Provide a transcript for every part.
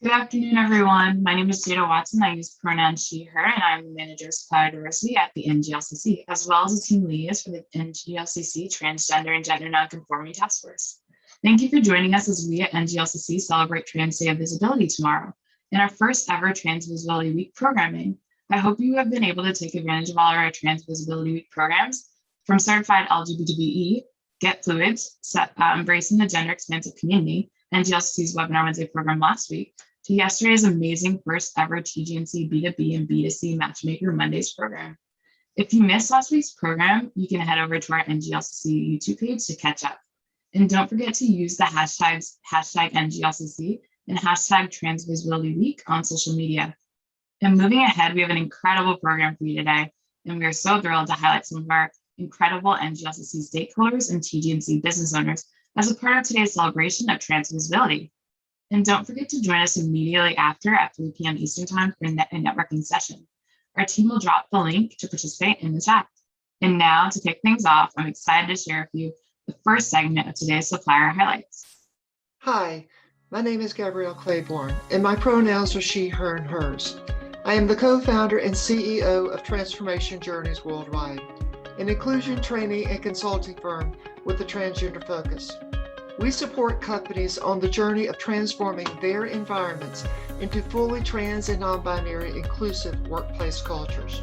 Good afternoon, everyone. My name is Jada Watson. I use pronouns she, her, and I'm the manager of supplier diversity at the NGLCC, as well as a team lead for the NGLCC Transgender and Gender Nonconformity Task Force. Thank you for joining us as we at NGLCC celebrate Trans Day of Visibility tomorrow in our first ever Trans Visibility Week programming. I hope you have been able to take advantage of all of our Trans Visibility Week programs, from certified LGBTQE, Get Fluids, embracing the gender expansive community, NGLCC's Webinar Wednesday program last week, to yesterday's amazing first ever TGNC B2B and B2C Matchmaker Mondays program. If you missed last week's program, you can head over to our NGLCC YouTube page to catch up. And don't forget to use the hashtags #NGLCC and #TransVisibilityWeek on social media. And moving ahead, we have an incredible program for you today, and we are so thrilled to highlight some of our incredible NGLCC stakeholders and TGNC business owners as a part of today's celebration of trans visibility. And don't forget to join us immediately after at 3 p.m. Eastern Time for a networking session. Our team will drop the link to participate in the chat. And now, to kick things off, I'm excited to share with you the first segment of today's supplier highlights. Hi, my name is Gabrielle Claiborne, and my pronouns are she, her, and hers. I am the co-founder and CEO of Transformation Journeys Worldwide, an inclusion training and consulting firm with a transgender focus. We support companies on the journey of transforming their environments into fully trans and non-binary inclusive workplace cultures.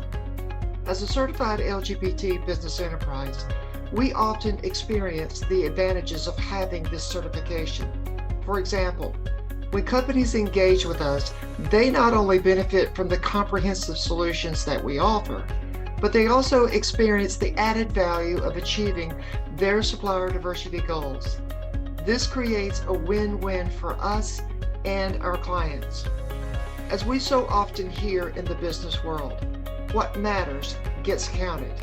As a certified LGBT business enterprise, we often experience the advantages of having this certification. For example, when companies engage with us, they not only benefit from the comprehensive solutions that we offer, but they also experience the added value of achieving their supplier diversity goals. This creates a win-win for us and our clients. As we so often hear in the business world, what matters gets counted.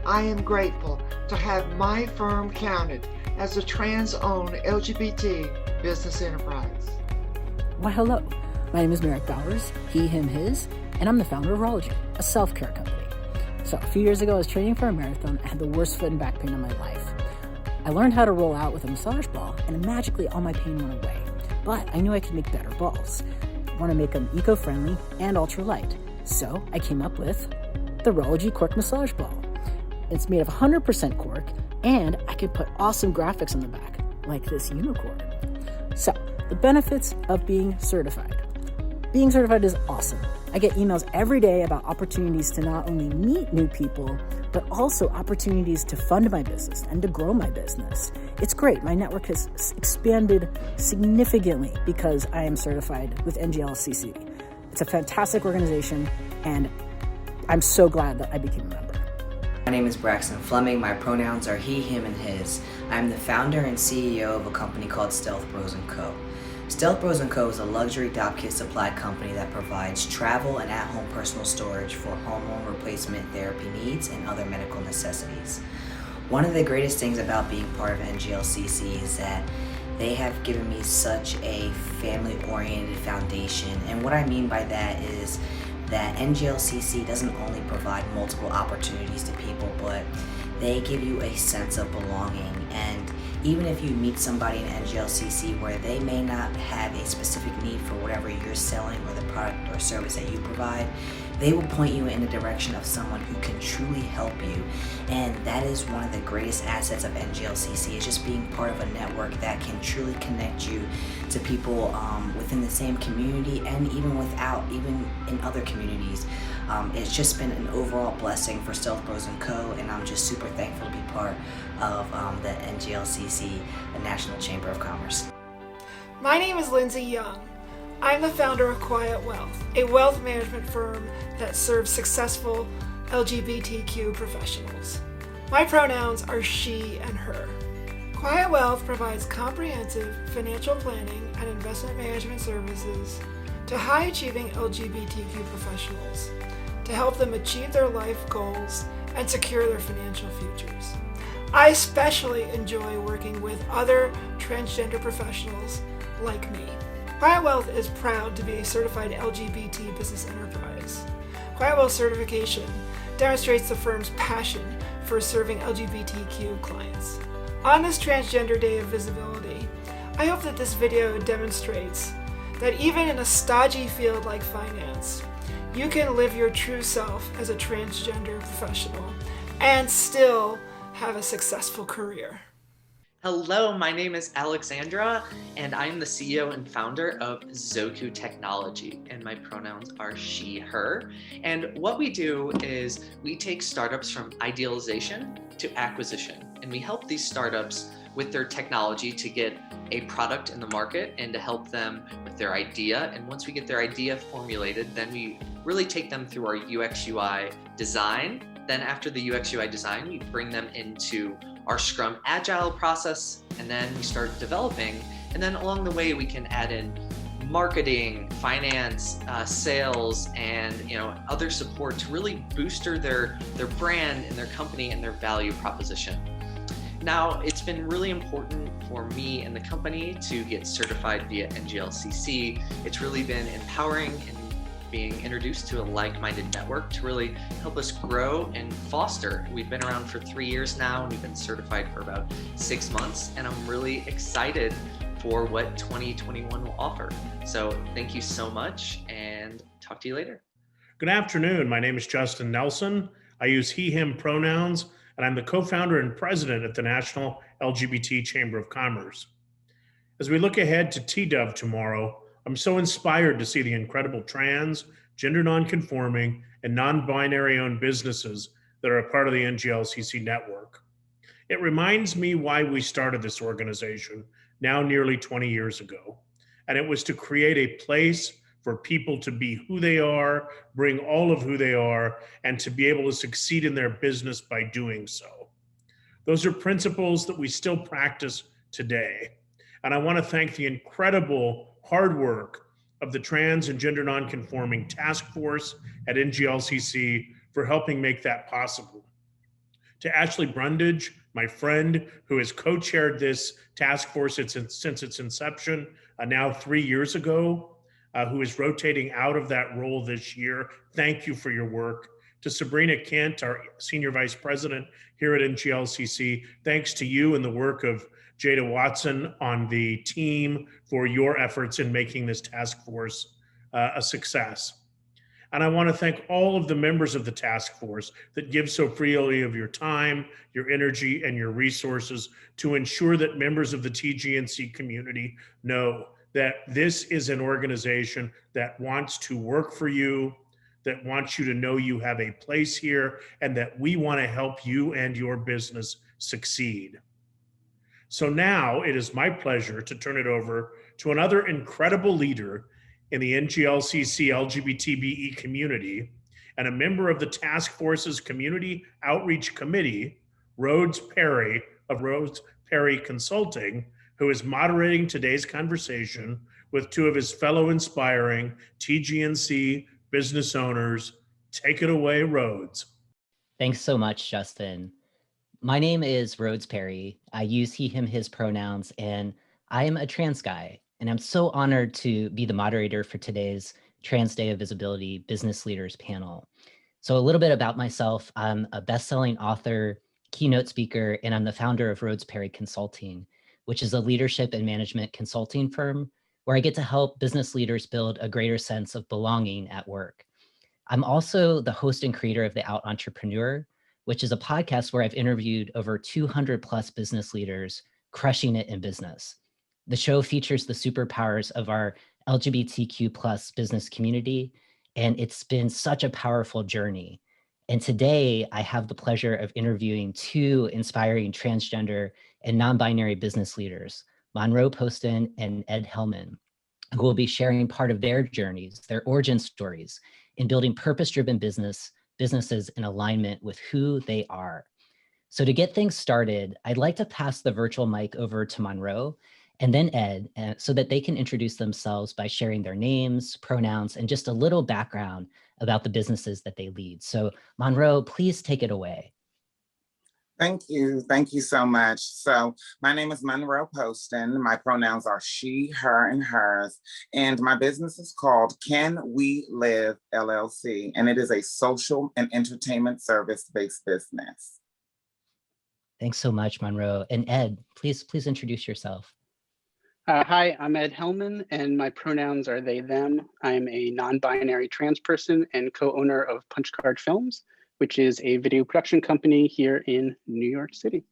I am grateful to have my firm counted as a trans-owned LGBT business enterprise. Well, hello. My name is Merrick Bowers, he, him, his, and I'm the founder of Rology, a self-care company. So a few years ago, I was training for a marathon. I had the worst foot and back pain of my life. I learned how to roll out with a massage ball, and magically all my pain went away. But I knew I could make better balls. I want to make them eco-friendly and ultra-light. So I came up with the Rology Cork Massage Ball. It's made of 100% cork, and I could put awesome graphics on the back, like this unicorn. So, the benefits of being certified. Being certified is awesome. I get emails every day about opportunities to not only meet new people, but also opportunities to fund my business and to grow my business. It's great. My network has expanded significantly because I am certified with NGLCC. It's a fantastic organization, and I'm so glad that I became a member. My name is Braxton Fleming. My pronouns are he, him, and his. I'm the founder and CEO of a company called Stealth Bros & Co. Stealth Bros & Co. is a luxury dopp kit supply company that provides travel and at-home personal storage for hormone replacement therapy needs and other medical necessities. One of the greatest things about being part of NGLCC is that they have given me such a family-oriented foundation, and what I mean by that is that NGLCC doesn't only provide multiple opportunities to people, but they give you a sense of belonging. And even if you meet somebody in NGLCC where they may not have a specific need for whatever you're selling or the product or service that you provide, they will point you in the direction of someone who can truly help you. And that is one of the greatest assets of NGLCC, is just being part of a network that can truly connect you to people within the same community and even in other communities. It's just been an overall blessing for Stealth Bros & Co., and I'm just super thankful to be part of the NGLCC, the National Chamber of Commerce. My name is Lindsay Young. I'm the founder of Quiet Wealth, a wealth management firm that serves successful LGBTQ professionals. My pronouns are she and her. Quiet Wealth provides comprehensive financial planning and investment management services to high-achieving LGBTQ professionals to help them achieve their life goals and secure their financial futures. I especially enjoy working with other transgender professionals like me. Quiet Wealth is proud to be a certified LGBT business enterprise. Quiet Wealth certification demonstrates the firm's passion for serving LGBTQ clients. On this Transgender Day of Visibility, I hope that this video demonstrates that even in a stodgy field like finance, you can live your true self as a transgender professional and still have a successful career. Hello, my name is Alexandra, and I'm the CEO and founder of Zoku Technology, and my pronouns are she, her. And what we do is we take startups from idealization to acquisition, and we help these startups with their technology to get a product in the market and to help them with their idea. And once we get their idea formulated, then we really take them through our UX UI design. Then after the UX UI design, we bring them into our Scrum Agile process, and then we start developing. And then along the way, we can add in marketing, finance, sales, and other support to really booster their brand and their company and their value proposition. Now, it's been really important for me and the company to get certified via NGLCC. It's really been empowering and being introduced to a like-minded network to really help us grow and foster. We've been around for 3 years now, and we've been certified for about 6 months, and I'm really excited for what 2021 will offer. So thank you so much, and talk to you later. Good afternoon. My name is Justin Nelson. I use he, him pronouns, and I'm the co-founder and president at the National LGBT Chamber of Commerce. As we look ahead to TDOV tomorrow, I'm so inspired to see the incredible trans, gender nonconforming, and non-binary owned businesses that are a part of the NGLCC network. It reminds me why we started this organization now nearly 20 years ago. And it was to create a place for people to be who they are, bring all of who they are, and to be able to succeed in their business by doing so. Those are principles that we still practice today. And I want to thank the incredible hard work of the Trans and Gender Nonconforming Task Force at NGLCC for helping make that possible. To Ashley Brundage, my friend, who has co-chaired this task force since its inception, now 3 years ago, who is rotating out of that role this year. Thank you for your work. To Sabrina Kent, our Senior Vice President here at NGLCC, thanks to you and the work of Jada Watson on the team for your efforts in making this task force a success. And I want to thank all of the members of the task force that give so freely of your time, your energy, and your resources to ensure that members of the TGNC community know that this is an organization that wants to work for you, that wants you to know you have a place here, and that we want to help you and your business succeed. So now it is my pleasure to turn it over to another incredible leader in the NGLCC LGBTBE community and a member of the task force's Community Outreach Committee, Rhodes Perry of Rhodes Perry Consulting, who is moderating today's conversation with two of his fellow inspiring TGNC business owners. Take it away, Rhodes. Thanks so much, Justin. My name is Rhodes Perry. I use he, him, his pronouns, and I am a trans guy. And I'm so honored to be the moderator for today's Trans Day of Visibility Business Leaders panel. So a little bit about myself. I'm a best-selling author, keynote speaker, and I'm the founder of Rhodes Perry Consulting, which is a leadership and management consulting firm where I get to help business leaders build a greater sense of belonging at work. I'm also the host and creator of The Out Entrepreneur, which is a podcast where I've interviewed over 200 plus business leaders crushing it in business. The show features the superpowers of our LGBTQ plus business community, and it's been such a powerful journey. And today I have the pleasure of interviewing two inspiring transgender and non-binary business leaders, Monroe Poston and Ed Hellman, who will be sharing part of their journeys, their origin stories in building purpose-driven businesses in alignment with who they are. So to get things started, I'd like to pass the virtual mic over to Monroe and then Ed, so that they can introduce themselves by sharing their names, pronouns, and just a little background about the businesses that they lead. So Monroe, please take it away. Thank you so much. So my name is Monroe Poston. My pronouns are she, her, and hers. And my business is called Can We Live LLC. And it is a social and entertainment service-based business. Thanks so much, Monroe. And Ed, please introduce yourself. Hi, I'm Ed Hellman, and my pronouns are they, them. I'm a non-binary trans person and co-owner of Punch Card Films, which is a video production company here in New York City.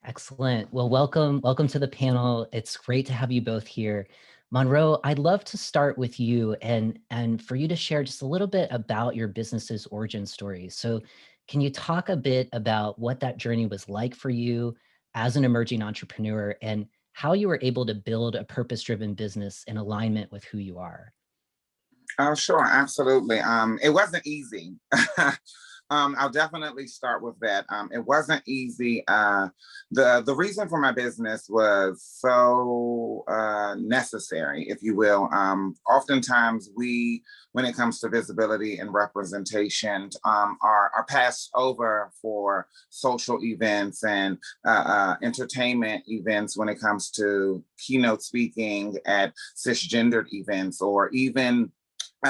Excellent. Well, welcome to the panel. It's great to have you both here. Monroe, I'd love to start with you and for you to share just a little bit about your business's origin story. So can you talk a bit about what that journey was like for you as an emerging entrepreneur and how you were able to build a purpose-driven business in alignment with who you are? Oh, sure, absolutely. It wasn't easy. I'll definitely start with that. It wasn't easy. The reason for my business was so necessary, if you will. Oftentimes, when it comes to visibility and representation, are passed over for social events and entertainment events when it comes to keynote speaking at cisgendered events or even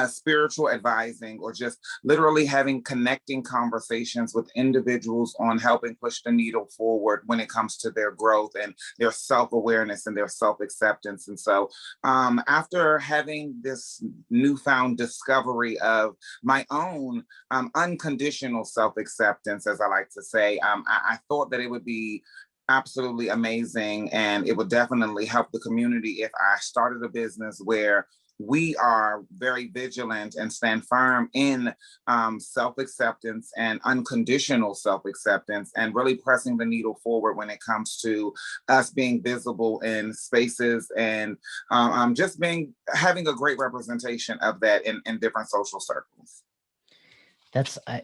spiritual advising or just literally having connecting conversations with individuals on helping push the needle forward when it comes to their growth and their self-awareness and their self-acceptance. And so after having this newfound discovery of my own unconditional self-acceptance, as I like to say, I thought that it would be absolutely amazing and it would definitely help the community if I started a business where we are very vigilant and stand firm in self-acceptance and unconditional self-acceptance and really pressing the needle forward when it comes to us being visible in spaces and just having a great representation of that in different social circles. I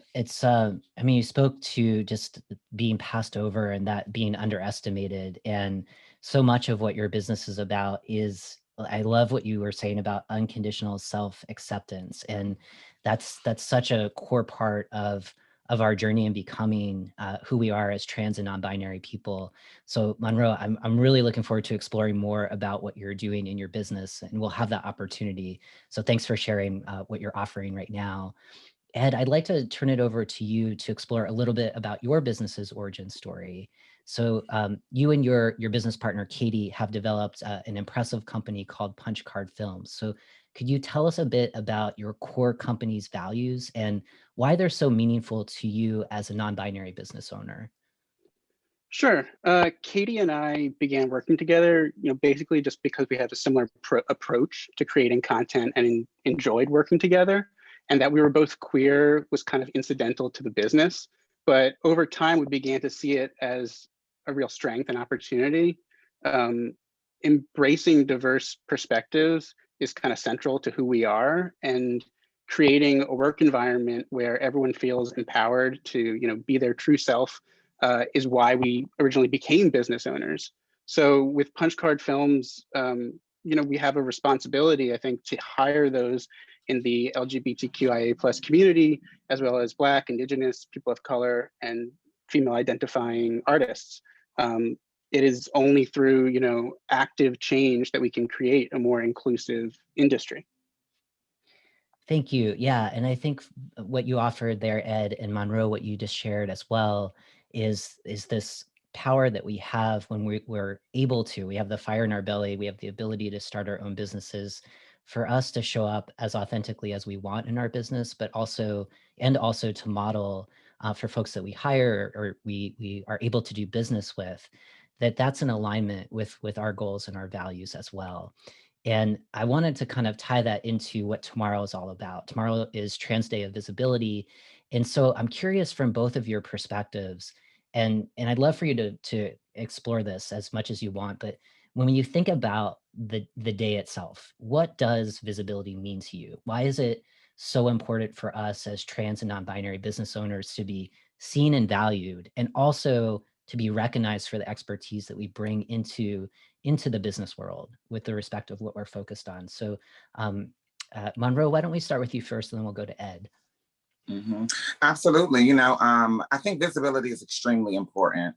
mean, you spoke to just being passed over and that being underestimated. And so much of what your business is about is, I love what you were saying about unconditional self-acceptance. And that's such a core part of our journey in becoming who we are as trans and non-binary people. So Monroe, I'm really looking forward to exploring more about what you're doing in your business, and we'll have that opportunity. So thanks for sharing what you're offering right now. Ed, I'd like to turn it over to you to explore a little bit about your business's origin story. So you and your business partner, Katie, have developed an impressive company called Punch Card Films. So could you tell us a bit about your core company's values and why they're so meaningful to you as a non-binary business owner? Sure. Katie and I began working together, basically just because we had a similar approach to creating content and enjoyed working together. And that we were both queer was kind of incidental to the business. But over time, we began to see it as a real strength and opportunity. Embracing diverse perspectives is kind of central to who we are, and creating a work environment where everyone feels empowered to be their true self is why we originally became business owners. So with Punch Card Films, we have a responsibility, I think, to hire those in the LGBTQIA plus community, as well as Black, Indigenous, people of color, and female identifying artists. It is only through active change that we can create a more inclusive industry. Thank you. Yeah, and I think what you offered there, Ed, and Monroe, what you just shared as well, is this power that we have when we're able to. We have the fire in our belly. We have the ability to start our own businesses, for us to show up as authentically as we want in our business, but also to model for folks that we hire or we are able to do business with, that's in alignment with our goals and our values as well. And I wanted to kind of tie that into what tomorrow is all about. Tomorrow is Trans Day of Visibility. And so I'm curious from both of your perspectives, and I'd love for you to explore this as much as you want, but when you think about the day itself, what does visibility mean to you? Why is it so important for us as trans and non-binary business owners to be seen and valued, and also to be recognized for the expertise that we bring into the business world with the respect of what we're focused on? So Monroe, why don't we start with you first and then we'll go to Ed. Absolutely. I think visibility is extremely important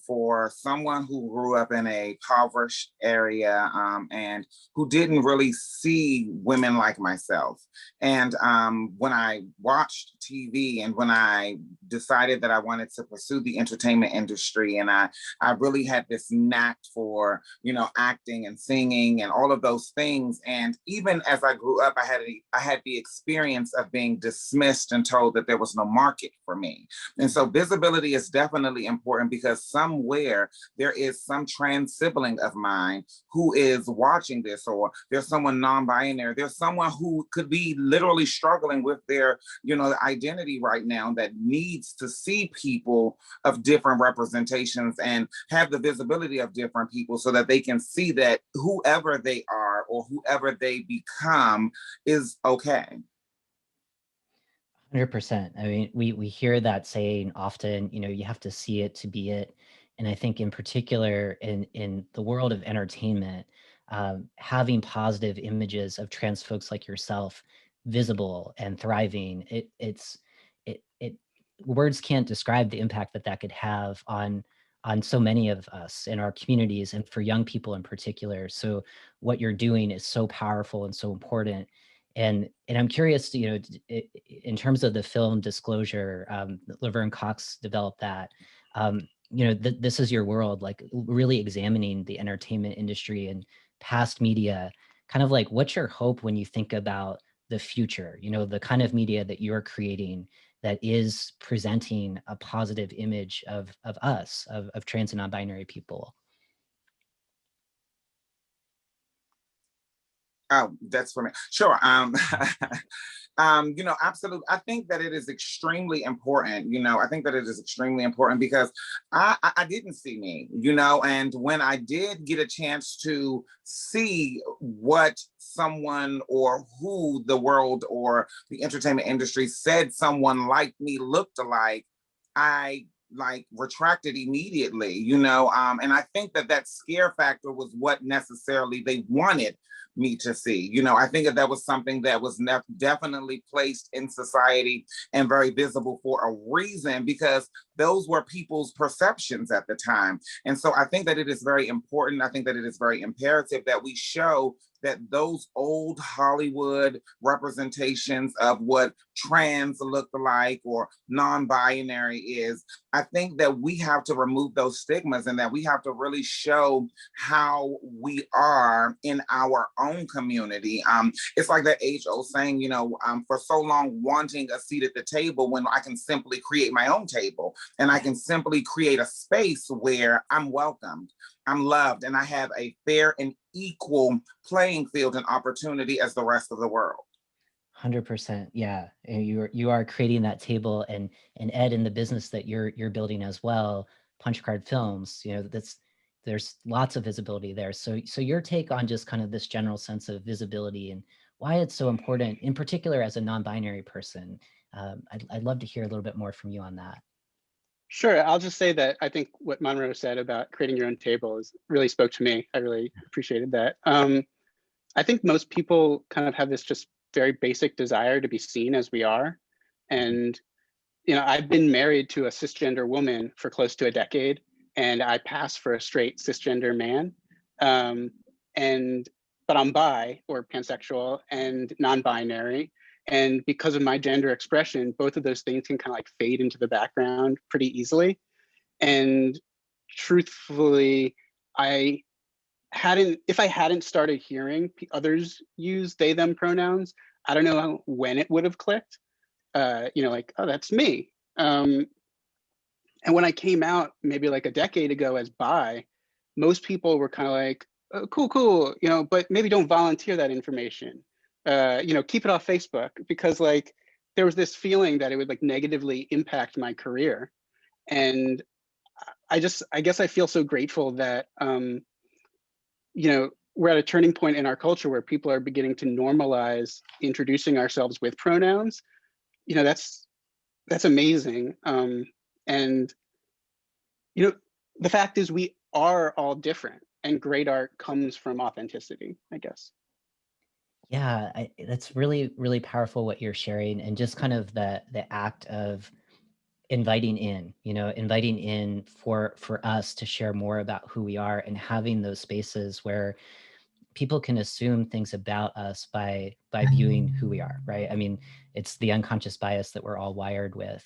for someone who grew up in a impoverished area and who didn't really see women like myself. And when I watched TV and when I decided that I wanted to pursue the entertainment industry, and I really had this knack for, acting and singing and all of those things. And even as I grew up, I had the experience of being dismissed and told that there was no market for me. And so visibility is definitely important because somewhere there is some trans sibling of mine who is watching this, or there's someone non-binary, there's someone who could be literally struggling with their, identity right now that needs to see people of different representations and have the visibility of different people so that they can see that whoever they are or whoever they become is okay. 100%. I mean, we hear that saying often, you have to see it to be it. And I think in particular in the world of entertainment, having positive images of trans folks like yourself visible and thriving, it words can't describe the impact that could have on so many of us in our communities and for young people in particular. So what you're doing is so powerful and so important. And I'm curious, in terms of the film Disclosure, Laverne Cox developed that. This is your world, like really examining the entertainment industry and past media. Kind of like, what's your hope when you think about the future? The kind of media that you're creating that is presenting a positive image of us, of trans and non-binary people. Oh, that's for me. Sure. Absolutely. I think that it is extremely important. I think that it is extremely important because I didn't see me, and when I did get a chance to see what someone or who the world or the entertainment industry said someone like me looked like, I retracted immediately, and I think that scare factor was what necessarily they wanted me to see. I think that was something that was definitely placed in society and very visible for a reason, because those were people's perceptions at the time. And so I think that it is very important. I think that it is very imperative that we show that those old Hollywood representations of what trans look like or non-binary is, I think that we have to remove those stigmas and that we have to really show how we are in our own community. It's like that age-old saying, for so long wanting a seat at the table when I can simply create my own table and I can simply create a space where I'm welcomed, I'm loved, and I have a fair and equal playing field and opportunity as the rest of the world. 100%. Yeah. And you are creating that table, and Ed, in the business that you're building as well, Punch Card Films, there's lots of visibility there. So your take on just kind of this general sense of visibility and why it's so important, in particular as a non-binary person, I'd love to hear a little bit more from you on that. Sure. I'll just say that I think what Monroe said about creating your own table really spoke to me. I really appreciated that. I think most people kind of have this just very basic desire to be seen as we are. And, I've been married to a cisgender woman for close to a decade, and I pass for a straight cisgender man. But I'm bi or pansexual and non-binary. And because of my gender expression, both of those things can kind of like fade into the background pretty easily. And truthfully, if I hadn't started hearing others use they, them pronouns, I don't know when it would have clicked, like, oh, that's me. And when I came out maybe like a decade ago as bi, most people were kind of like, oh, cool, but maybe don't volunteer that information. Keep it off Facebook, because like there was this feeling that it would like negatively impact my career. And I guess I feel so grateful that, we're at a turning point in our culture where people are beginning to normalize introducing ourselves with pronouns. That's amazing. And, the fact is we are all different, and great art comes from authenticity, I guess. That's really, really powerful what you're sharing, and just kind of the act of inviting in, inviting in for us to share more about who we are, and having those spaces where people can assume things about us by viewing who we are, right? I mean, it's the unconscious bias that we're all wired with.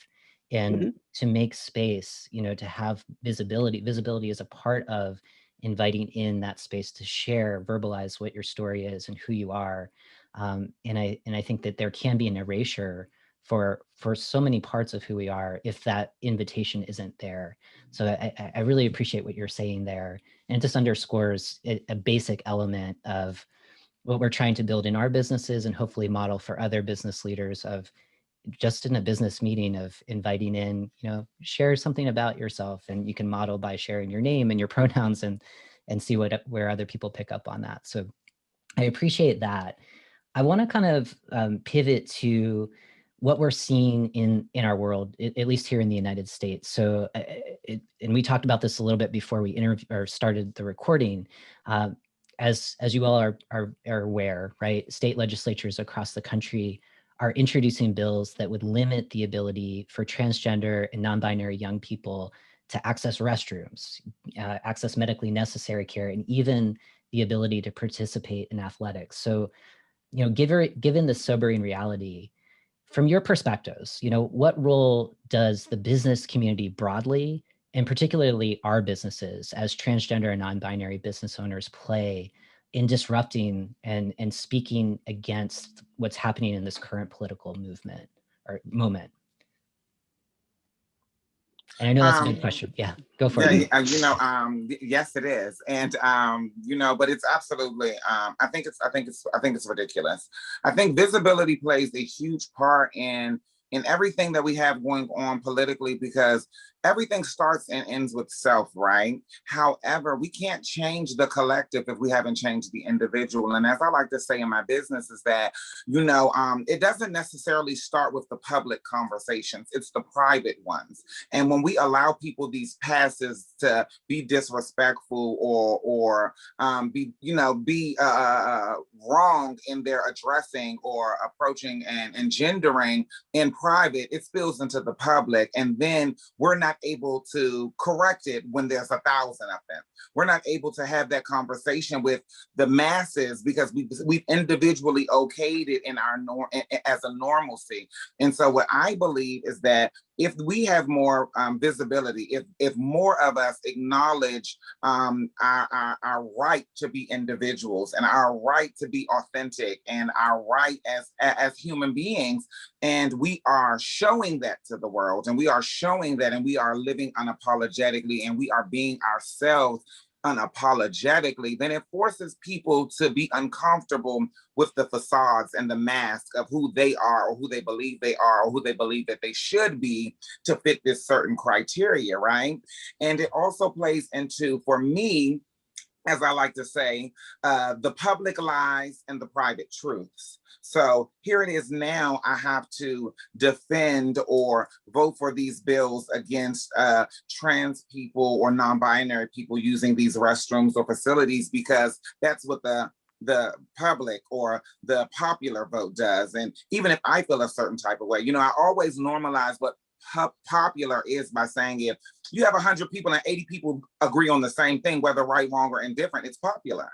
And to make space, to have visibility is a part of inviting in that space to share, verbalize what your story is and who you are. And I think that there can be an erasure for so many parts of who we are if that invitation isn't there. So I really appreciate what you're saying there. And it just underscores a basic element of what we're trying to build in our businesses, and hopefully model for other business leaders, of just in a business meeting of inviting in, share something about yourself, and you can model by sharing your name and your pronouns, and see where other people pick up on that. So I appreciate that. I want to kind of pivot to what we're seeing in our world, at least here in the United States. So, and we talked about this a little bit before we started the recording. As you all are aware, right? State legislatures across the country are introducing bills that would limit the ability for transgender and non-binary young people to access restrooms, access medically necessary care, and even the ability to participate in athletics. So, given the sobering reality, from your perspectives, what role does the business community broadly, and particularly our businesses as transgender and non-binary business owners, play in disrupting and speaking against what's happening in this current political movement or moment? And I know that's a big question. Yeah, go for it. Yes, it is. And, but it's absolutely, I think it's ridiculous. I think visibility plays a huge part in everything that we have going on politically, because everything starts and ends with self, right? However, we can't change the collective if we haven't changed the individual. And as I like to say in my business is that, it doesn't necessarily start with the public conversations, it's the private ones. And when we allow people these passes to be disrespectful or be wrong in their addressing or approaching and gendering in private, it spills into the public, and then we're not able to correct it when there's 1,000 of them. We're not able to have that conversation with the masses because we've individually okayed it in our as a normalcy. And so what I believe is that if we have more visibility, if more of us acknowledge our right to be individuals and our right to be authentic and our right as human beings, and we are showing that to the world, and we are showing that, and we are living unapologetically, and we are being ourselves unapologetically, then it forces people to be uncomfortable with the facades and the mask of who they are or who they believe they are or who they believe that they should be to fit this certain criteria, right? And it also plays into, for me, as I like to say, the public lies and the private truths. So here it is now, I have to defend or vote for these bills against trans people or non-binary people using these restrooms or facilities, because that's what the public or the popular vote does. And even if I feel a certain type of way, I always normalize what popular is by saying, if you have 100 people and 80 people agree on the same thing, whether right, wrong, or indifferent, it's popular.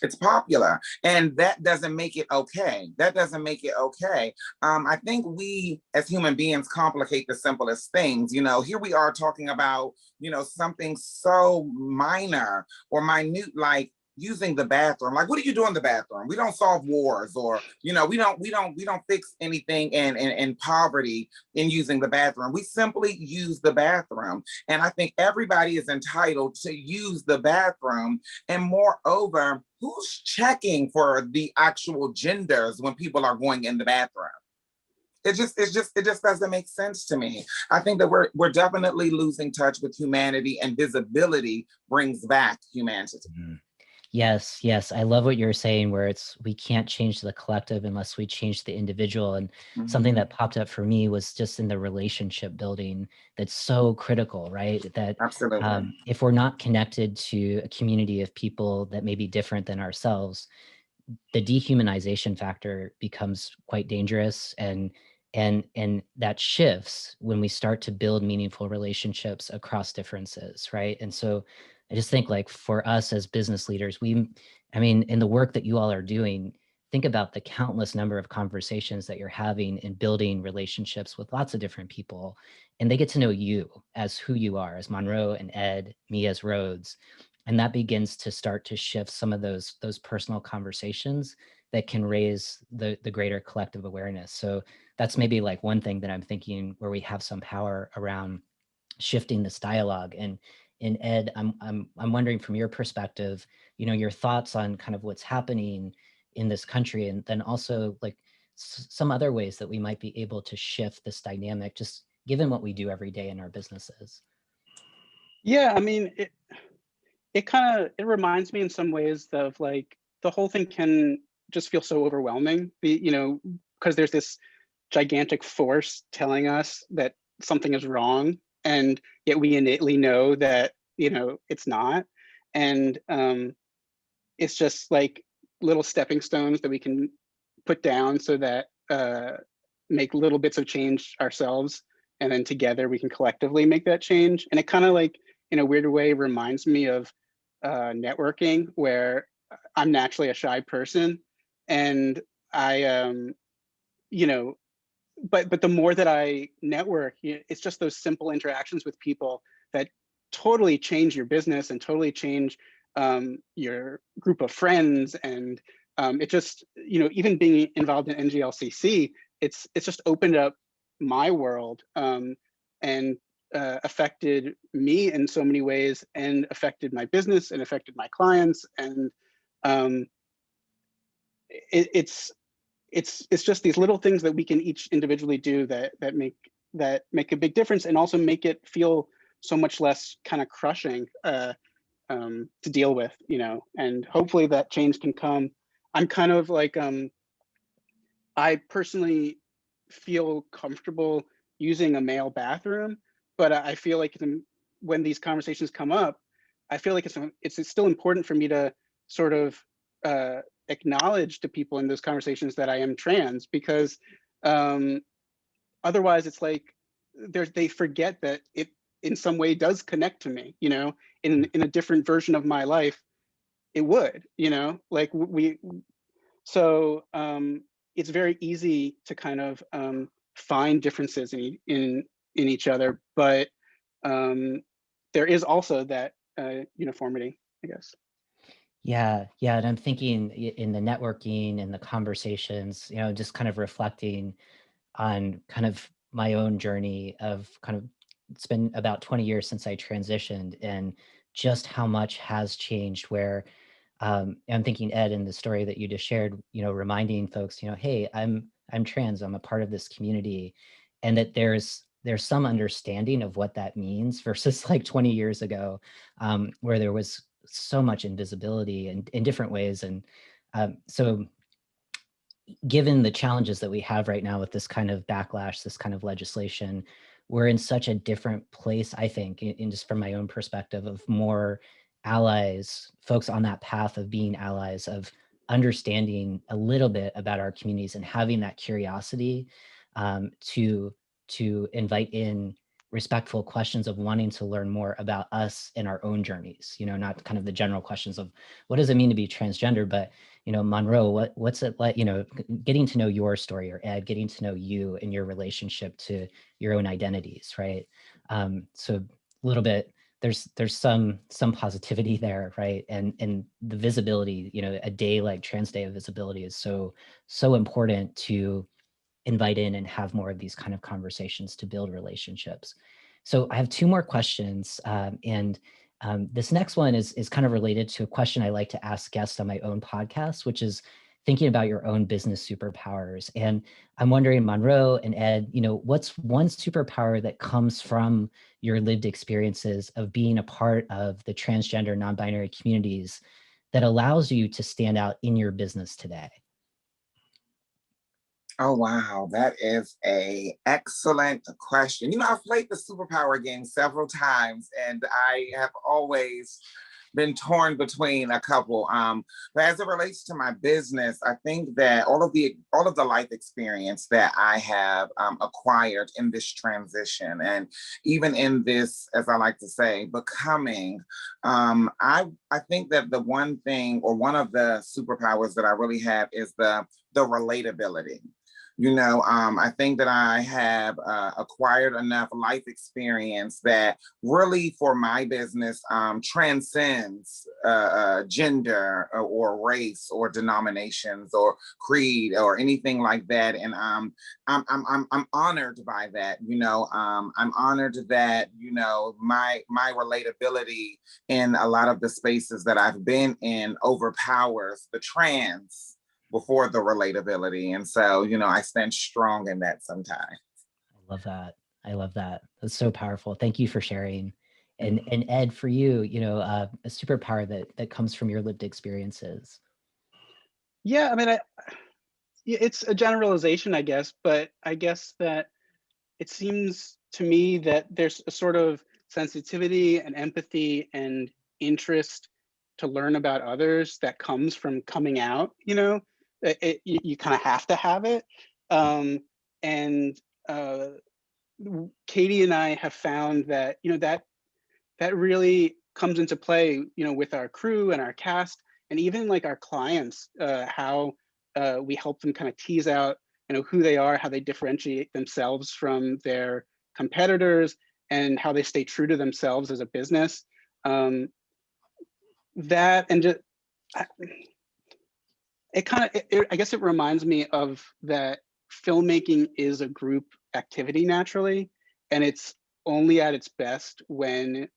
It's popular. And that doesn't make it okay. That doesn't make it okay. I think we as human beings complicate the simplest things. Here we are talking about, something so minor or minute, like using the bathroom. Like, what do you do in the bathroom? We don't solve wars, or we don't fix anything in poverty in using the bathroom. We simply use the bathroom. And I think everybody is entitled to use the bathroom. And moreover, who's checking for the actual genders when people are going in the bathroom? It just doesn't make sense to me. I think that we're definitely losing touch with humanity, and visibility brings back humanity. Mm-hmm. Yes. I love what you're saying, where we can't change the collective unless we change the individual. And something that popped up for me was just in the relationship building that's so critical, right? That Absolutely. If we're not connected to a community of people that may be different than ourselves, the dehumanization factor becomes quite dangerous, and that shifts when we start to build meaningful relationships across differences, right? And so I just think, like, for us as business leaders, I mean, in the work that you all are doing, think about the countless number of conversations that you're having and building relationships with lots of different people, and they get to know you as who you are, as Monroe and Ed, me as Rhodes, and that begins to start to shift some of those personal conversations that can raise the greater collective awareness. So that's maybe like one thing that I'm thinking where we have some power around shifting this dialogue. And Ed, I'm wondering from your perspective, you know, your thoughts on kind of what's happening in this country, and then also like some other ways that we might be able to shift this dynamic, just given what we do every day in our businesses. Yeah, I mean, it reminds me in some ways of like the whole thing can just feel so overwhelming, because there's this gigantic force telling us that something is wrong, and yet we innately know that it's not. And it's just like little stepping stones that we can put down so that make little bits of change ourselves, and then together we can collectively make that change. And it kind of like, in a weird way, reminds me of networking, where I'm naturally a shy person, and I but the more that I network, it's just those simple interactions with people that totally change your business and totally change your group of friends. And it just, even being involved in NGLCC, it's just opened up my world, and affected me in so many ways, and affected my business and affected my clients. And it's just these little things that we can each individually do that make a big difference, and also make it feel so much less kind of crushing to deal with, and hopefully that change can come. I'm kind of like, I personally feel comfortable using a male bathroom, but I feel like when these conversations come up, I feel like it's still important for me to sort of acknowledge to people in those conversations that I am trans, because otherwise it's like they forget that it in some way does connect to me, in a different version of my life. It would, like so it's very easy to kind of find differences in each other, but there is also that uniformity, I guess. Yeah, and I'm thinking in the networking and the conversations, just kind of reflecting on kind of my own journey of kind of, it's been about 20 years since I transitioned, and just how much has changed, where I'm thinking, Ed, in the story that you just shared, reminding folks, hey, I'm trans, I'm a part of this community, and that there's some understanding of what that means versus like 20 years ago, where there was so much invisibility and in different ways. And so given the challenges that we have right now with this kind of backlash, this kind of legislation, we're in such a different place, I think, in just from my own perspective, of more allies, folks on that path of being allies, of understanding a little bit about our communities and having that curiosity to invite in respectful questions of wanting to learn more about us and our own journeys, not kind of the general questions of what does it mean to be transgender, but Monroe, what's it like, getting to know your story, or Ed, getting to know you and your relationship to your own identities, right? So a little bit, there's some positivity there, right? And the visibility, a day like Trans Day of Visibility is so important to invite in and have more of these kind of conversations to build relationships. So I have two more questions, and this next one is kind of related to a question I like to ask guests on my own podcast, which is thinking about your own business superpowers. And I'm wondering, Monroe and Ed, what's one superpower that comes from your lived experiences of being a part of the transgender, non-binary communities that allows you to stand out in your business today? Oh, wow. That is an excellent question. I've played the superpower game several times, and I have always been torn between a couple. But as it relates to my business, I think that all of the life experience that I have acquired in this transition, and even in this, as I like to say, becoming, I think that the one thing, or one of the superpowers that I really have, is the relatability. I think that I have acquired enough life experience that really, for my business, transcends gender or race or denominations or creed or anything like that. And I'm honored by that. I'm honored that my relatability in a lot of the spaces that I've been in overpowers the trans before the relatability. And so, I stand strong in that sometimes. I love that. I love that. That's so powerful. Thank you for sharing. And Ed, for you, a superpower that comes from your lived experiences. Yeah, I mean, it's a generalization, I guess, but I guess that it seems to me that there's a sort of sensitivity and empathy and interest to learn about others that comes from coming out. You kind of have to have it. And Katie and I have found that, that really comes into play, with our crew and our cast, and even like our clients, how we help them kind of tease out, who they are, how they differentiate themselves from their competitors, and how they stay true to themselves as a business. That and just, I guess it reminds me of that filmmaking is a group activity naturally, and it's only at its best when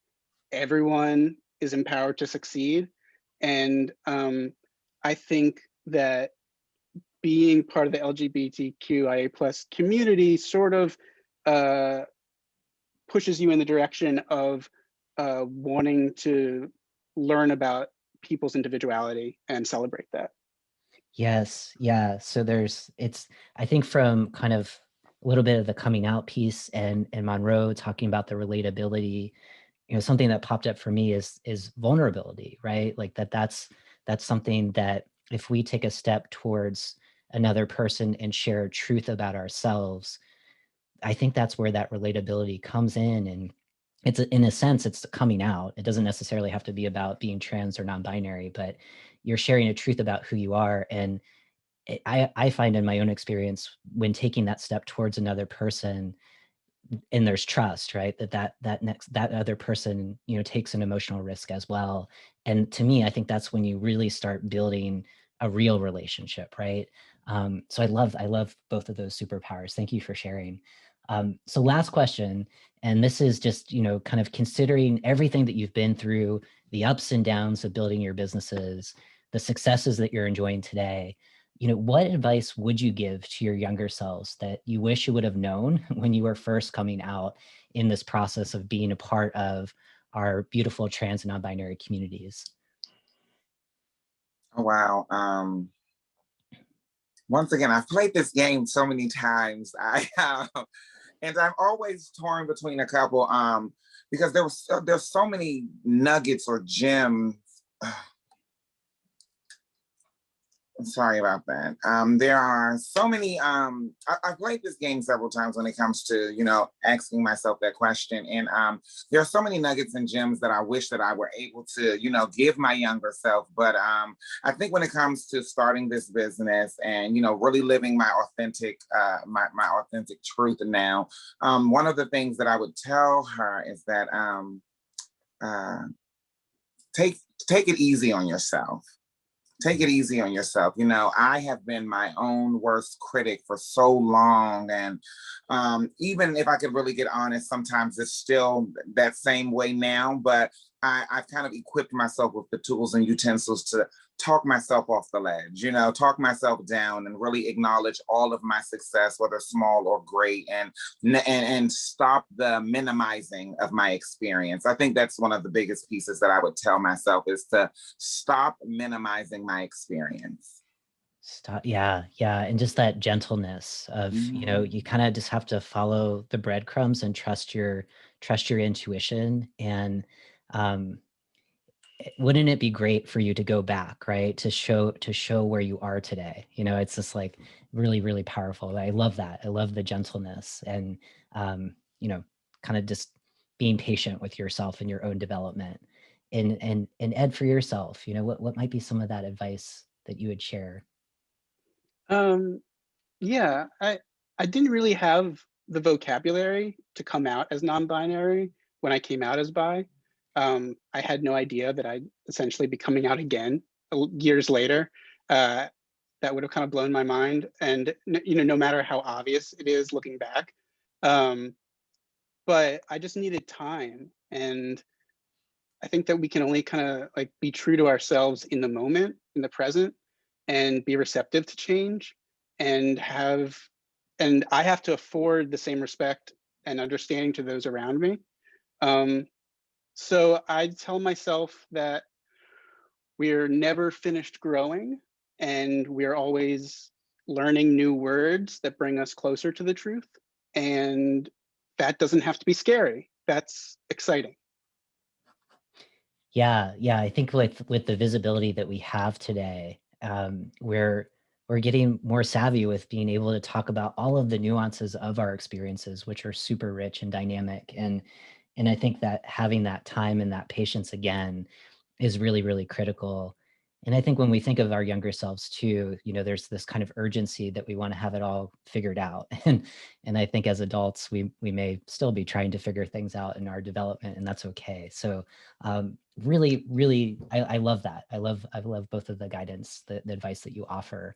everyone is empowered to succeed. And I think that being part of the LGBTQIA plus community sort of pushes you in the direction of wanting to learn about people's individuality and celebrate that. Yes. Yeah. So I think from kind of a little bit of the coming out piece and Monroe talking about the relatability, something that popped up for me is vulnerability, right? Like that's something that if we take a step towards another person and share truth about ourselves, I think that's where that relatability comes in. And it's, in a sense, it's coming out. It doesn't necessarily have to be about being trans or non-binary, but you're sharing a truth about who you are. And I find in my own experience, when taking that step towards another person, and there's trust, right? That other person, takes an emotional risk as well. And to me, I think that's when you really start building a real relationship, right? So I love both of those superpowers. Thank you for sharing. So last question, and this is just, kind of considering everything that you've been through, the ups and downs of building your businesses, the successes that you're enjoying today. What advice would you give to your younger selves that you wish you would have known when you were first coming out in this process of being a part of our beautiful trans and non-binary communities? Oh, wow. Once again, I've played this game so many times. And I'm always torn between a couple, because there's so many nuggets or gems. Sorry about that. There are so many, I've played this game several times when it comes to, asking myself that question. And there are so many nuggets and gems that I wish that I were able to, give my younger self. But I think when it comes to starting this business and, really living my authentic, my authentic truth now, one of the things that I would tell her is that take it easy on yourself. Take it easy on yourself. I have been my own worst critic for so long. And even if I could really get honest, sometimes it's still that same way now, but I've kind of equipped myself with the tools and utensils to talk myself off the ledge, talk myself down and really acknowledge all of my success, whether small or great, and stop the minimizing of my experience. I think that's one of the biggest pieces that I would tell myself, is to stop minimizing my experience. Stop. Yeah. And just that gentleness of, you kind of just have to follow the breadcrumbs and trust your intuition. And wouldn't it be great for you to go back, right? To show where you are today. It's just like really, really powerful. I love that. I love the gentleness and, kind of just being patient with yourself and your own development. And Ed, for yourself, what might be some of that advice that you would share? Yeah, I didn't really have the vocabulary to come out as non-binary when I came out as bi. I had no idea that I'd essentially be coming out again years later. That would have kind of blown my mind. And no matter how obvious it is looking back, but I just needed time. And I think that we can only kind of like be true to ourselves in the moment, in the present, and be receptive to change and I have to afford the same respect and understanding to those around me. So I tell myself that we're never finished growing and we're always learning new words that bring us closer to the truth. And that doesn't have to be scary. That's exciting. Yeah, I think with the visibility that we have today, we're getting more savvy with being able to talk about all of the nuances of our experiences, which are super rich and dynamic. And I think that having that time and that patience again is really, really critical. And I think when we think of our younger selves too, there's this kind of urgency that we want to have it all figured out. And I think as adults, we may still be trying to figure things out in our development, and that's okay. So really, really, I love that. I love both of the guidance, the advice that you offer.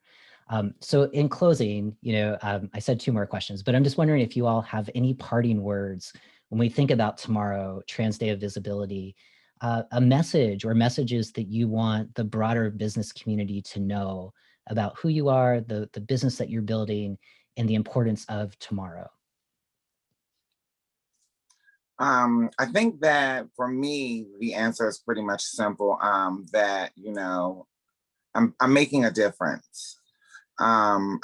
So in closing, I said 2 more questions, but I'm just wondering if you all have any parting words when we think about tomorrow, Trans Day of Visibility, a message or messages that you want the broader business community to know about who you are, the business that you're building, and the importance of tomorrow. I think that for me, the answer is pretty much simple. That I'm making a difference. I'm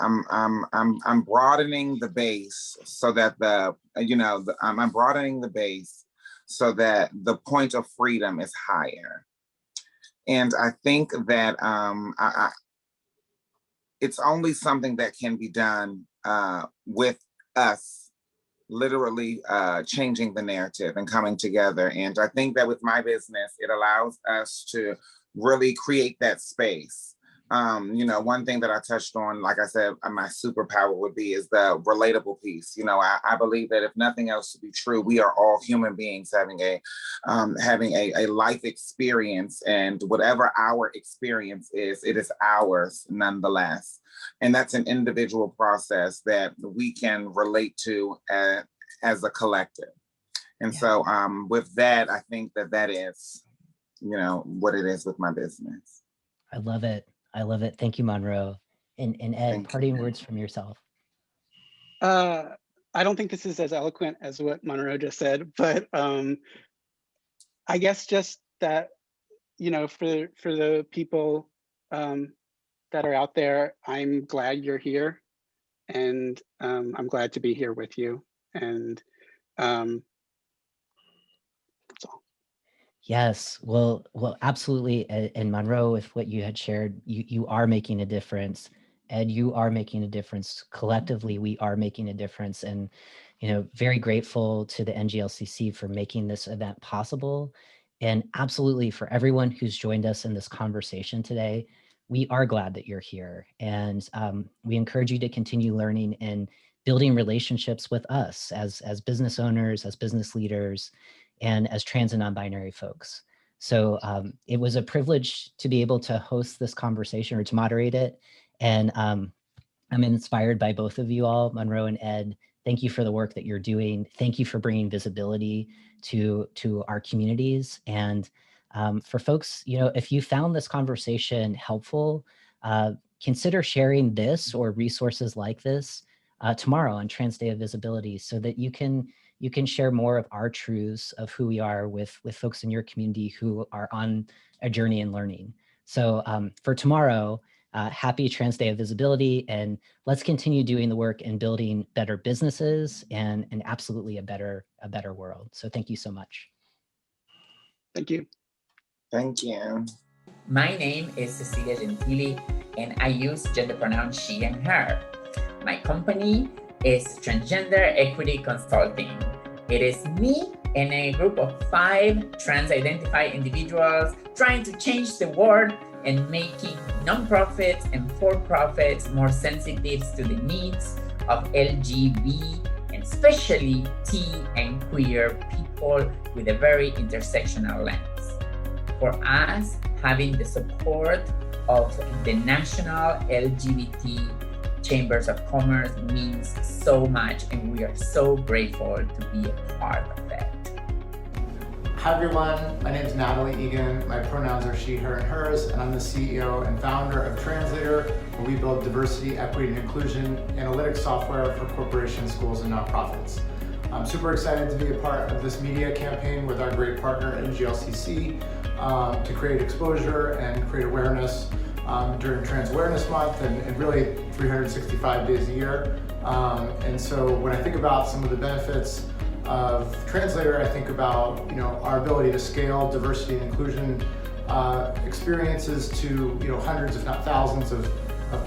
broadening the base so that I'm broadening the base so that the point of freedom is higher. And I think that it's only something that can be done with us literally changing the narrative and coming together. And I think that with my business, it allows us to really create that space. One thing that I touched on, like I said, my superpower would be is the relatable piece. I believe that if nothing else to be true, we are all human beings having a life experience, and whatever our experience is, it is ours nonetheless. And that's an individual process that we can relate to as a collective. And so with that, I think that is, what it is with my business. I love it. Thank you, Monroe. And Ed, parting words from yourself. I don't think this is as eloquent as what Monroe just said, but I guess just that, for the people that are out there, I'm glad you're here, and I'm glad to be here with you. And that's all. Yes, well, absolutely. And Monroe, with what you had shared, you are making a difference. Ed, you are making a difference. Collectively, we are making a difference. And, very grateful to the NGLCC for making this event possible. And absolutely for everyone who's joined us in this conversation today, we are glad that you're here. And we encourage you to continue learning and building relationships with us as business owners, as business leaders, and as trans and non-binary folks. So it was a privilege to be able to host this conversation or to moderate it. And I'm inspired by both of you all, Monroe and Ed. Thank you for the work that you're doing. Thank you for bringing visibility to our communities. And for folks, if you found this conversation helpful, consider sharing this or resources like this tomorrow on Trans Day of Visibility, so that you can share more of our truths of who we are with folks in your community who are on a journey in learning. So for tomorrow, happy Trans Day of Visibility, and let's continue doing the work and building better businesses and absolutely a better world. So thank you so much. Thank you. Thank you. My name is Cecilia Gentili, and I use gender pronouns she and her. My company is Transgender Equity Consulting. It is me and a group of 5 trans-identified individuals trying to change the world and making nonprofits and for-profits more sensitive to the needs of LGBT and especially T and queer people with a very intersectional lens. For us, having the support of the National LGBT Chambers of Commerce means so much, and we are so grateful to be a part of that. Hi everyone, my name is Natalie Egan. My pronouns are she, her, and hers, and I'm the CEO and founder of Translator, where we build diversity, equity, and inclusion analytics software for corporations, schools, and nonprofits. I'm super excited to be a part of this media campaign with our great partner NGLCC to create exposure and create awareness during Trans Awareness Month and really 365 days a year. And so when I think about some of the benefits of Translator, I think about our ability to scale diversity and inclusion experiences to hundreds, if not thousands, of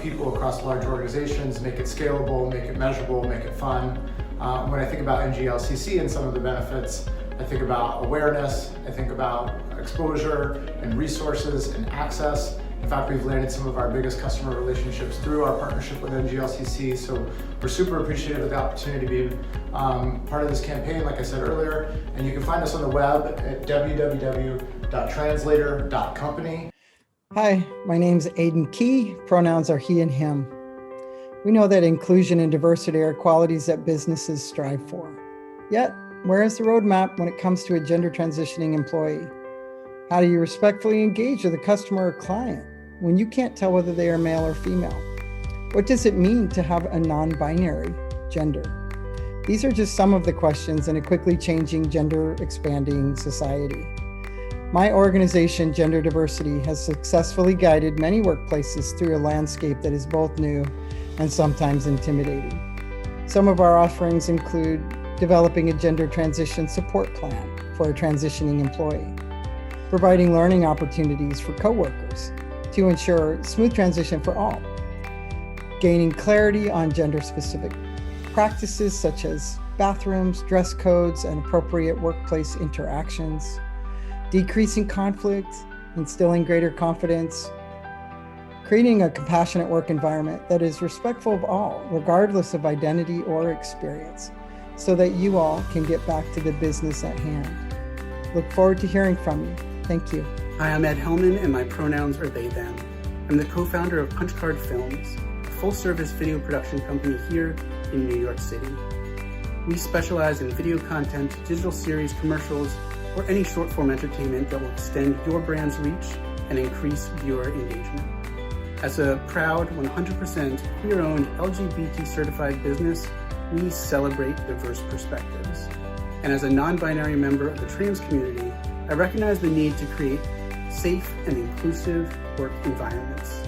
people across large organizations, make it scalable, make it measurable, make it fun. When I think about NGLCC and some of the benefits, I think about awareness, I think about exposure and resources and access. In fact, we've landed some of our biggest customer relationships through our partnership with NGLCC, so we're super appreciative of the opportunity to be part of this campaign, like I said earlier. And you can find us on the web at www.translator.company. Hi, my name's Aiden Key. Pronouns are he and him. We know that inclusion and diversity are qualities that businesses strive for. Yet, where is the roadmap when it comes to a gender transitioning employee? How do you respectfully engage with a customer or client when you can't tell whether they are male or female? What does it mean to have a non-binary gender? These are just some of the questions in a quickly changing, gender-expanding society. My organization, Gender Diversity, has successfully guided many workplaces through a landscape that is both new and sometimes intimidating. Some of our offerings include developing a gender transition support plan for a transitioning employee, providing learning opportunities for coworkers to ensure smooth transition for all, gaining clarity on gender-specific practices such as bathrooms, dress codes, and appropriate workplace interactions, decreasing conflict, instilling greater confidence, creating a compassionate work environment that is respectful of all, regardless of identity or experience, so that you all can get back to the business at hand. Look forward to hearing from you. Thank you. Hi, I'm Ed Hellman, and my pronouns are they, them. I'm the co-founder of Punch Card Films, a full-service video production company here in New York City. We specialize in video content, digital series, commercials, or any short-form entertainment that will extend your brand's reach and increase viewer engagement. As a proud 100% queer-owned LGBT-certified business, we celebrate diverse perspectives. And as a non-binary member of the trans community, I recognize the need to create safe and inclusive work environments.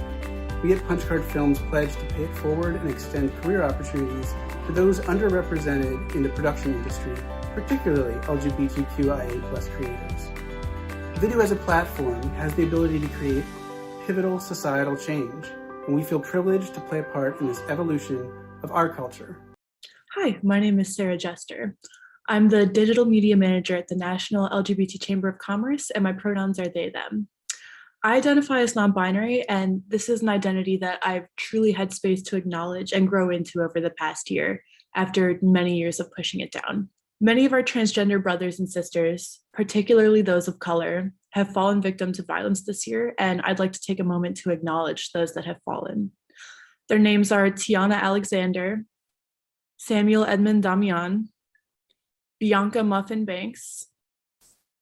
We at Punch Card Films pledge to pay it forward and extend career opportunities to those underrepresented in the production industry, particularly LGBTQIA+ creators. Video as a platform has the ability to create pivotal societal change, and we feel privileged to play a part in this evolution of our culture. Hi, my name is Sarah Jester. I'm the digital media manager at the National LGBT Chamber of Commerce, and my pronouns are they, them. I identify as non-binary, and this is an identity that I've truly had space to acknowledge and grow into over the past year, after many years of pushing it down. Many of our transgender brothers and sisters, particularly those of color, have fallen victim to violence this year, and I'd like to take a moment to acknowledge those that have fallen. Their names are Tiana Alexander, Samuel Edmund Damian, Bianca Muffin Banks,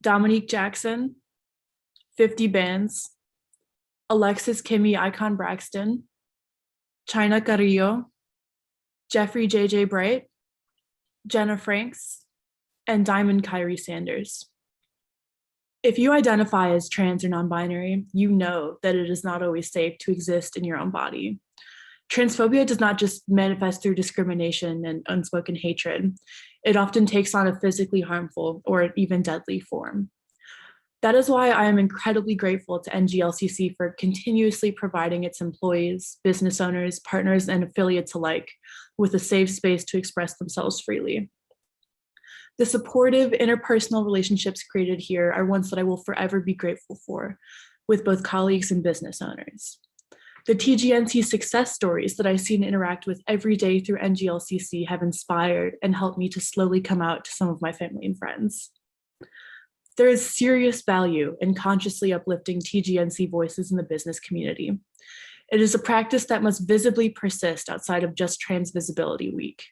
Dominique Jackson, 50 Bands, Alexis Kimmy Icon Braxton, China Carrillo, Jeffrey JJ Bright, Jenna Franks, and Diamond Kyrie Sanders. If you identify as trans or non-binary, you know that it is not always safe to exist in your own body. Transphobia does not just manifest through discrimination and unspoken hatred. It often takes on a physically harmful or even deadly form. That is why I am incredibly grateful to NGLCC for continuously providing its employees, business owners, partners, and affiliates alike with a safe space to express themselves freely. The supportive interpersonal relationships created here are ones that I will forever be grateful for with both colleagues and business owners. The TGNC success stories that I see and interact with every day through NGLCC have inspired and helped me to slowly come out to some of my family and friends. There is serious value in consciously uplifting TGNC voices in the business community. It is a practice that must visibly persist outside of just Trans Visibility Week.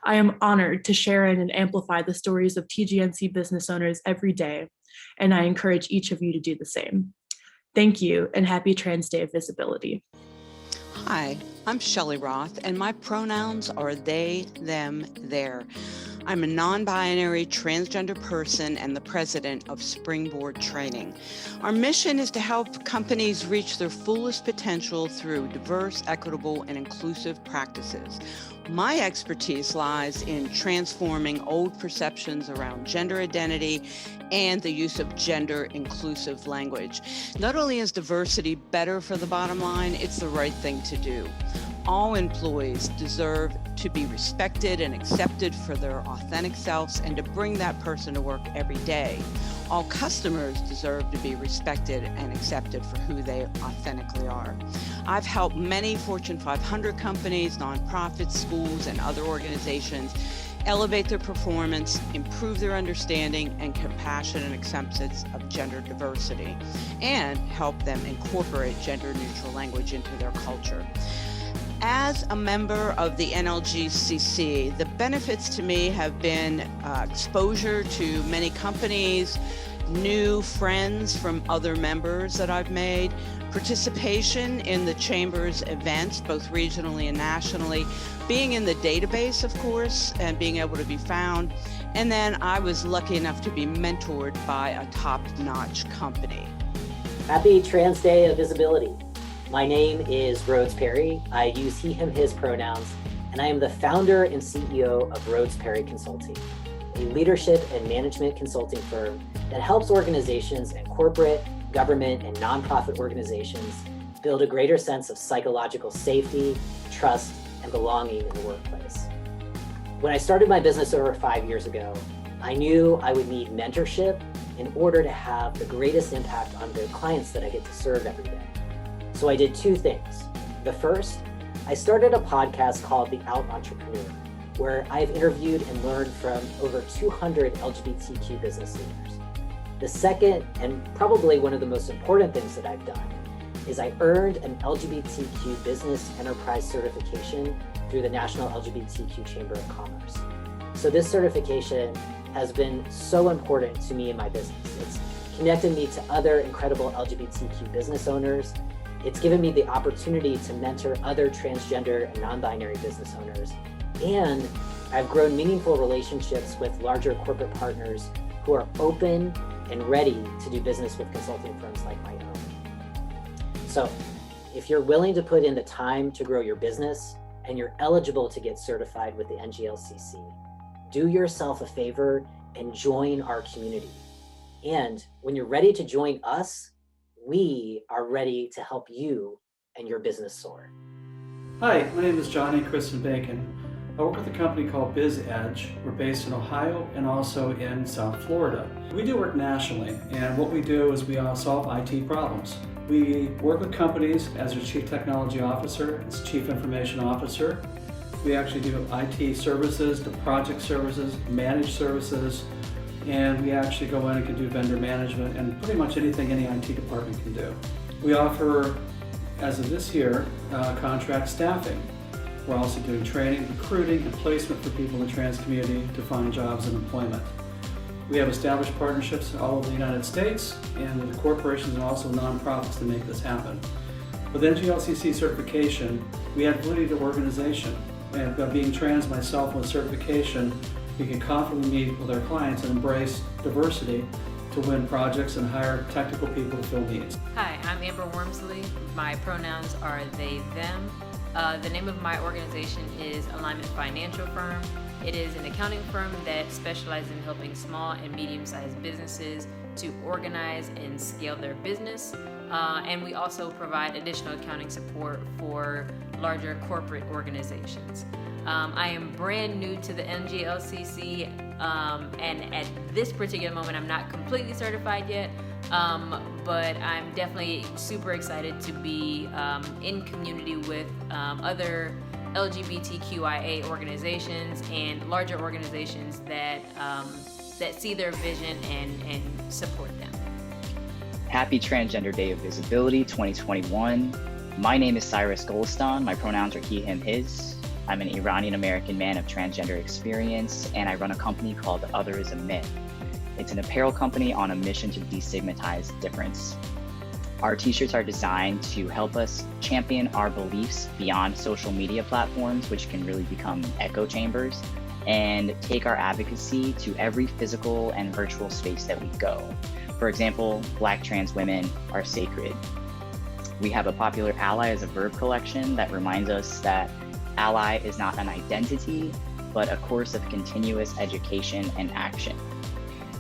I am honored to share in and amplify the stories of TGNC business owners every day, and I encourage each of you to do the same. Thank you, and happy Trans Day of Visibility. Hi, I'm Shelley Roth, and my pronouns are they, them, their. I'm a non-binary transgender person and the president of Springboard Training. Our mission is to help companies reach their fullest potential through diverse, equitable, and inclusive practices. My expertise lies in transforming old perceptions around gender identity and the use of gender-inclusive language. Not only is diversity better for the bottom line, it's the right thing to do. All employees deserve to be respected and accepted for their authentic selves and to bring that person to work every day. All customers deserve to be respected and accepted for who they authentically are. I've helped many Fortune 500 companies, nonprofits, schools, and other organizations elevate their performance, improve their understanding and compassion and acceptance of gender diversity, and help them incorporate gender-neutral language into their culture. As a member of the NGLCC, the benefits to me have been exposure to many companies, new friends from other members that I've made, participation in the Chamber's events, both regionally and nationally, being in the database, of course, and being able to be found. And then I was lucky enough to be mentored by a top-notch company. Happy Trans Day of Visibility. My name is Rhodes Perry. I use he, him, his pronouns, and I am the founder and CEO of Rhodes Perry Consulting, a leadership and management consulting firm that helps organizations and corporate, government, and nonprofit organizations build a greater sense of psychological safety, trust, and belonging in the workplace. When I started my business over 5 years ago, I knew I would need mentorship in order to have the greatest impact on the clients that I get to serve every day. So I did two things. The first, I started a podcast called The Out Entrepreneur, where I've interviewed and learned from over 200 LGBTQ business leaders. The second, and probably one of the most important things that I've done, is I earned an LGBTQ Business Enterprise certification through the National LGBTQ Chamber of Commerce. So this certification has been so important to me in my business. It's connected me to other incredible LGBTQ business owners. It's given me the opportunity to mentor other transgender and non-binary business owners. And I've grown meaningful relationships with larger corporate partners who are open and ready to do business with consulting firms like my own. So if you're willing to put in the time to grow your business and you're eligible to get certified with the NGLCC, do yourself a favor and join our community. And when you're ready to join us, we are ready to help you and your business soar. Hi, my name is Johnny Kristen Bacon. I work with a company called BizEdge. We're based in Ohio and also in South Florida. We do work nationally, and what we do is we solve IT problems. We work with companies as their Chief Technology Officer, as Chief Information Officer. We actually do IT services, to project services, managed services, and we actually go in and can do vendor management and pretty much anything any IT department can do. We offer, as of this year, contract staffing. We're also doing training, recruiting, and placement for people in the trans community to find jobs and employment. We have established partnerships all over the United States and with corporations and also nonprofits to make this happen. With NGLCC certification, we add validity to organization. And by being trans myself with certification, we can confidently meet with our clients and embrace diversity to win projects and hire technical people to fill needs. Hi, I'm Amber Wormsley. My pronouns are they, them. The name of my organization is Alignment Financial Firm, It is an accounting firm that specializes in helping small and medium-sized businesses to organize and scale their business. And we also provide additional accounting support for larger corporate organizations. I am brand new to the NGLCC, and at this particular moment, I'm not completely certified yet, but I'm definitely super excited to be in community with other LGBTQIA organizations and larger organizations that see their vision and support them. Happy Transgender Day of Visibility 2021. My name is Cyrus Golestan. My pronouns are he, him, his. I'm an Iranian American man of transgender experience, and I run a company called Other is a Myth. It's an apparel company on a mission to destigmatize difference. Our t-shirts are designed to help us champion our beliefs beyond social media platforms, which can really become echo chambers, and take our advocacy to every physical and virtual space that we go. For example, Black trans women are sacred. We have a popular ally as a verb collection that reminds us that ally is not an identity, but a course of continuous education and action.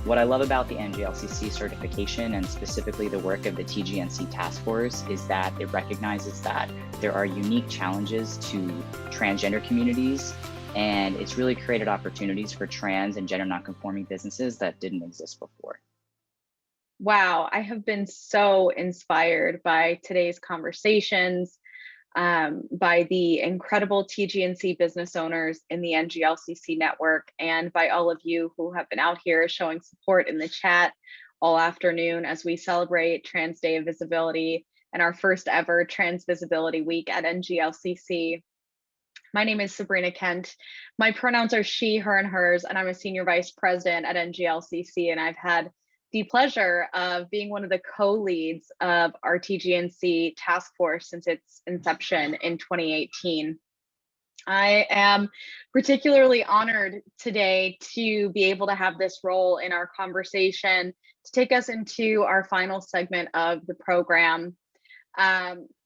What I love about the NGLCC certification, and specifically the work of the TGNC task force, is that it recognizes that there are unique challenges to transgender communities, and it's really created opportunities for trans and gender nonconforming businesses that didn't exist before. Wow, I have been so inspired by today's conversations, by the incredible TGNC business owners in the NGLCC network, and by all of you who have been out here showing support in the chat all afternoon as we celebrate Trans Day of Visibility and our first ever Trans Visibility Week at NGLCC. My name is Sabrina Kent. My pronouns are she, her, and hers, and I'm a senior vice president at NGLCC, and I've had the pleasure of being one of the co-leads of our TGNC task force since its inception in 2018. I am particularly honored today to be able to have this role in our conversation to take us into our final segment of the program.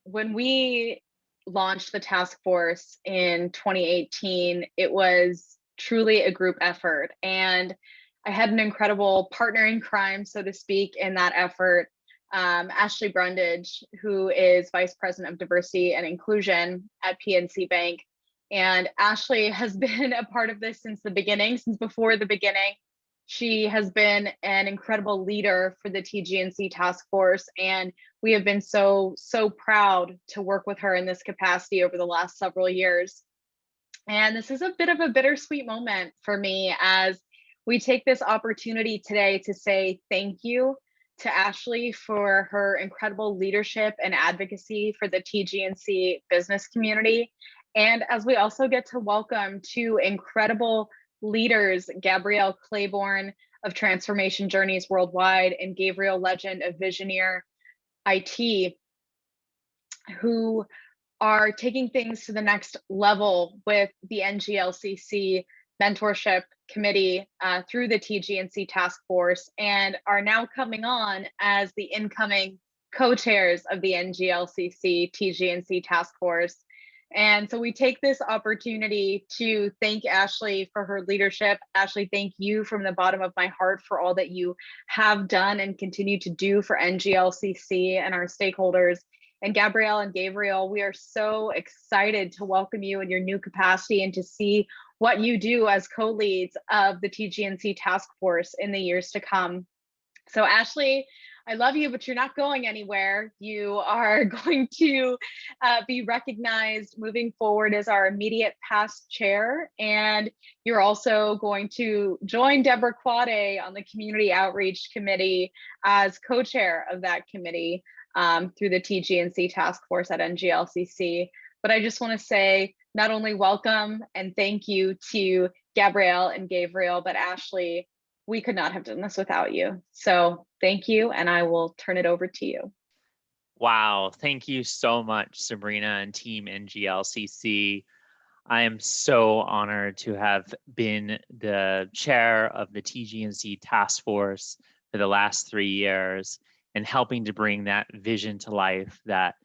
When we launched the task force in 2018, it was truly a group effort, and I had an incredible partner in crime, so to speak, in that effort, Ashley Brundage, who is Vice President of Diversity and Inclusion at PNC Bank. And Ashley has been a part of this since the beginning, since before the beginning. She has been an incredible leader for the TGNC task force, and we have been so proud to work with her in this capacity over the last several years. And this is a bit of a bittersweet moment for me as we take this opportunity today to say thank you to Ashley for her incredible leadership and advocacy for the TGNC business community. And as we also get to welcome two incredible leaders, Gabrielle Claiborne of Transformation Journeys Worldwide and Gabriel Legend of Visioneer IT, who are taking things to the next level with the NGLCC mentorship committee through the TGNC task force, and are now coming on as the incoming co-chairs of the NGLCC TGNC task force. And so we take this opportunity to thank Ashley for her leadership. Ashley, thank you from the bottom of my heart for all that you have done and continue to do for NGLCC and our stakeholders. And Gabrielle and Gabriel, we are so excited to welcome you in your new capacity and to see what you do as co-leads of the TGNC task force in the years to come. So Ashley, I love you, but you're not going anywhere. You are going to be recognized moving forward as our immediate past chair. And you're also going to join Deborah Quade on the Community Outreach Committee as co-chair of that committee through the TGNC task force at NGLCC. But I just want to say not only welcome and thank you to Gabrielle and Gabriel, but Ashley, we could not have done this without you. So thank you, and I will turn it over to you. Wow, thank you so much, Sabrina and Team NGLCC. I am so honored to have been the chair of the TGNC task force for the last 3 years and helping to bring that vision to life that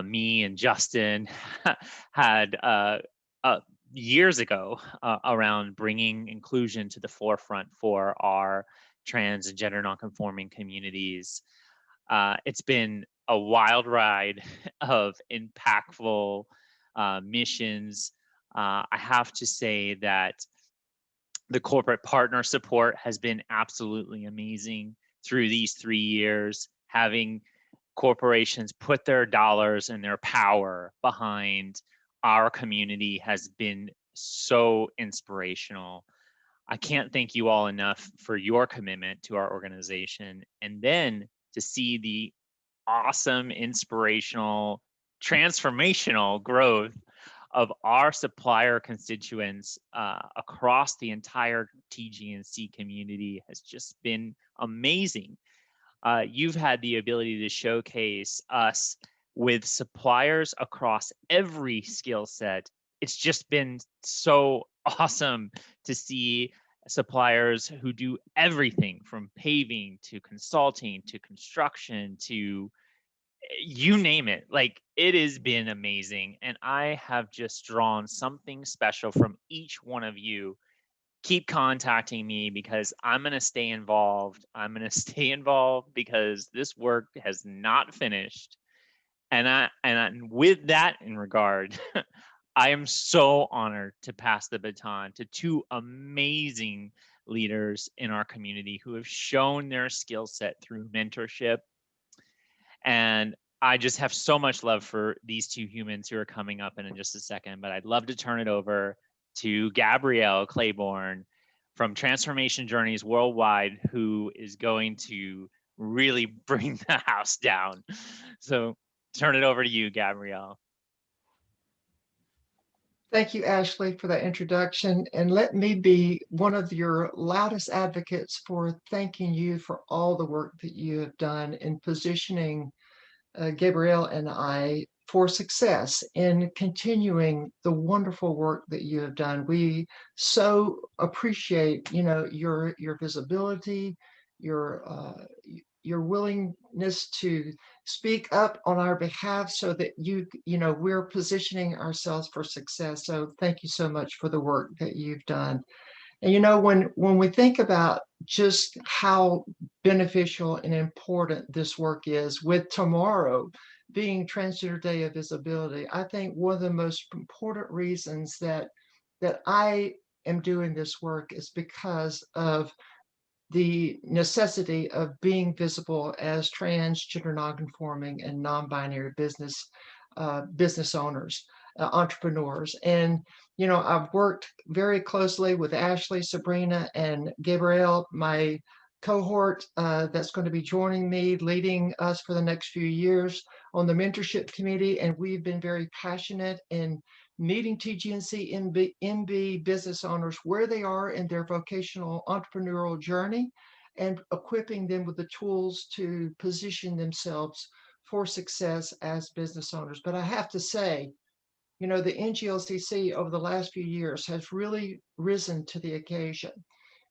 me and Justin had years ago around bringing inclusion to the forefront for our trans and gender nonconforming communities. It's been a wild ride of impactful missions. I have to say that the corporate partner support has been absolutely amazing through these 3 years, having corporations put their dollars and their power behind our community has been so inspirational. I can't thank you all enough for your commitment to our organization. And then to see the awesome, inspirational, transformational growth of our supplier constituents across the entire TGNC community has just been amazing. You've had the ability to showcase us with suppliers across every skill set. It's just been so awesome to see suppliers who do everything from paving to consulting to construction to you name it. Like, it has been amazing. And I have just drawn something special from each one of you. Keep contacting me because I'm going to stay involved. I'm going to stay involved because this work has not finished. And with that in regard, I am so honored to pass the baton to two amazing leaders in our community who have shown their skill set through mentorship. And I just have so much love for these two humans who are coming up in just a second, but I'd love to turn it over to Gabrielle Claiborne from Transformation Journeys Worldwide, who is going to really bring the house down. So turn it over to you, Gabrielle. Thank you, Ashley, for that introduction. And let me be one of your loudest advocates for thanking you for all the work that you have done in positioning Gabrielle and I for success in continuing the wonderful work that you have done. We so appreciate, your visibility, your willingness to speak up on our behalf so that we're positioning ourselves for success. So thank you so much for the work that you've done. And when we think about just how beneficial and important this work is, with tomorrow being Transgender Day of Visibility, I think one of the most important reasons that I am doing this work is because of the necessity of being visible as transgender, nonconforming, and non-binary business owners, entrepreneurs. And I've worked very closely with Ashley, Sabrina, and Gabrielle, my cohort that's going to be joining me, leading us for the next few years on the mentorship committee. And we've been very passionate in meeting TGNC MB business owners where they are in their vocational entrepreneurial journey and equipping them with the tools to position themselves for success as business owners. But I have to say, the NGLCC over the last few years has really risen to the occasion.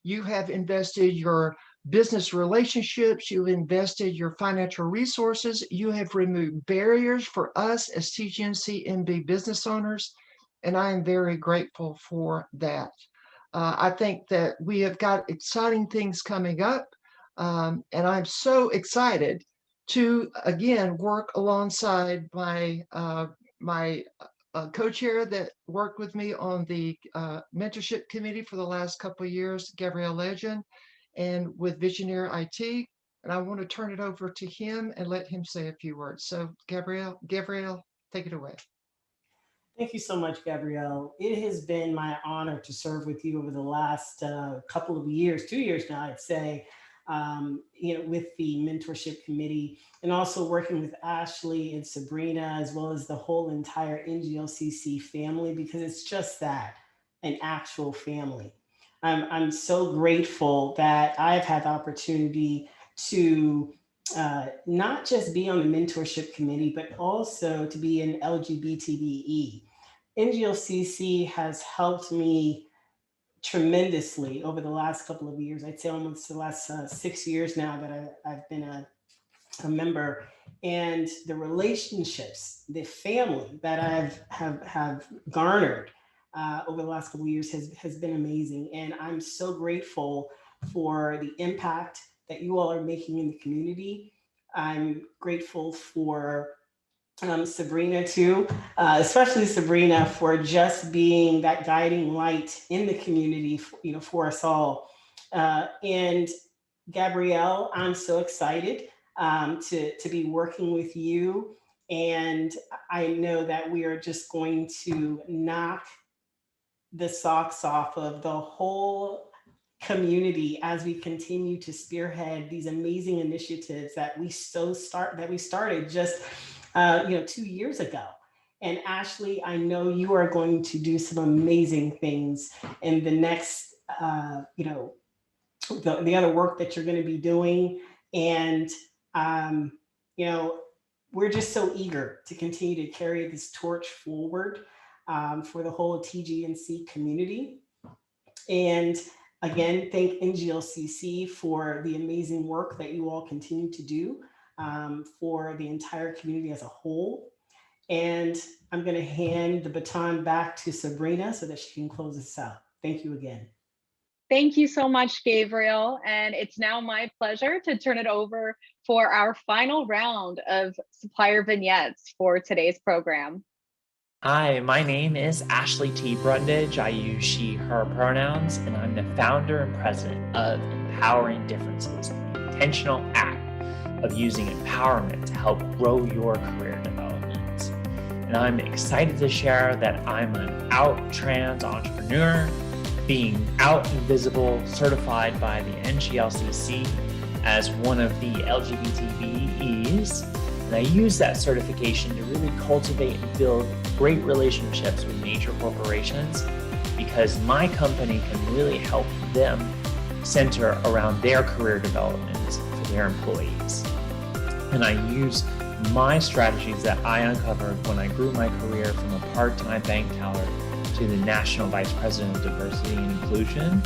You have invested your business relationships, you've invested your financial resources, you have removed barriers for us as TGNC MB business owners, and I am very grateful for that. I think that we have got exciting things coming up, and I'm so excited to, again, work alongside my co-chair that worked with me on the mentorship committee for the last couple of years, Gabrielle Legend, and with Visionaire IT. And I want to turn it over to him and let him say a few words. So Gabrielle, take it away. Thank you so much, Gabrielle. It has been my honor to serve with you over the last couple of years, 2 years now, I'd say, with the mentorship committee, and also working with Ashley and Sabrina, as well as the whole entire NGLCC family, because it's just that, an actual family. I'm so grateful that I've had the opportunity to not just be on the mentorship committee, but also to be an LGBTBE. NGLCC has helped me tremendously over the last couple of years. I'd say almost the last 6 years now that I've been a member, and the relationships, the family that I've have garnered over the last couple of years has been amazing. And I'm so grateful for the impact that you all are making in the community. I'm grateful for Sabrina too, especially Sabrina for just being that guiding light in the community, for us all. And Gabrielle, I'm so excited to be working with you. And I know that we are just going to knock the socks off of the whole community as we continue to spearhead these amazing initiatives that we started just 2 years ago. And Ashley, I know you are going to do some amazing things in the next the other work that you're going to be doing. And we're just so eager to continue to carry this torch forward for the whole TGNC community. And again, thank NGLCC for the amazing work that you all continue to do for the entire community as a whole. And I'm going to hand the baton back to Sabrina so that she can close this out. Thank you again. Thank you so much, Gabriel. And it's now my pleasure to turn it over for our final round of supplier vignettes for today's program. Hi, my name is Ashley T. Brundage. I use she, her pronouns, and I'm the founder and president of Empowering Differences, the intentional act of using empowerment to help grow your career development. And I'm excited to share that I'm an out trans entrepreneur, being out and visible, certified by the NGLCC as one of the LGBTBEs. And I use that certification to really cultivate and build great relationships with major corporations, because my company can really help them center around their career development for their employees. And I use my strategies that I uncovered when I grew my career from a part-time bank teller to the National Vice President of Diversity and Inclusion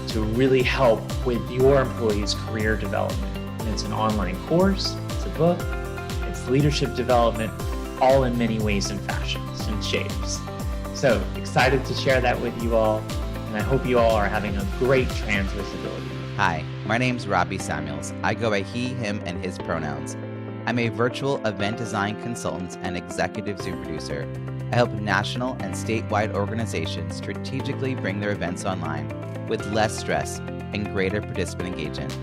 to really help with your employees' career development. And it's an online course, it's a book, it's leadership development, all in many ways and fashions and shapes. So excited to share that with you all, and I hope you all are having a great trans visibility. Hi, my name's Robbie Samuels. I go by he, him, and his pronouns. I'm a virtual event design consultant and executive Zoom producer. I help national and statewide organizations strategically bring their events online with less stress and greater participant engagement.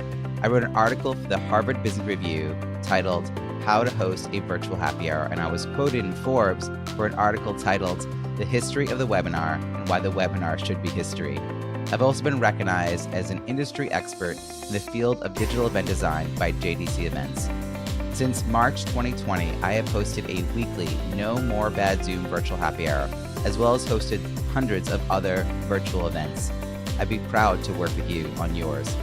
I wrote an article for the Harvard Business Review titled How to Host a Virtual Happy Hour, and I was quoted in Forbes for an article titled The History of the Webinar and Why the Webinar Should Be History. I've also been recognized as an industry expert in the field of digital event design by JDC Events. Since March 2020, I have hosted a weekly No More Bad Zoom virtual happy hour, as well as hosted hundreds of other virtual events. I'd be proud to work with you on yours.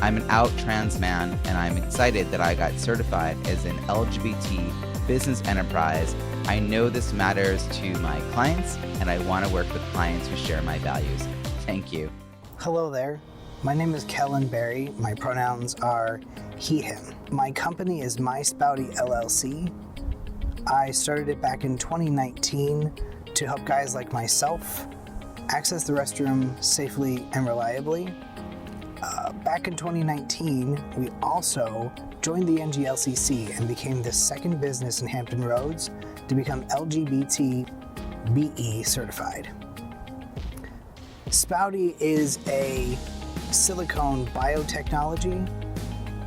I'm an out trans man, and I'm excited that I got certified as an LGBT business enterprise. I know this matters to my clients, and I want to work with clients who share my values. Thank you. Hello there. My name is Kellen Berry. My pronouns are he, him. My company is My Spouty LLC. I started it back in 2019 to help guys like myself access the restroom safely and reliably. Back in 2019, we also joined the NGLCC and became the second business in Hampton Roads to become LGBT BE certified. Spouty is a silicone biotechnology.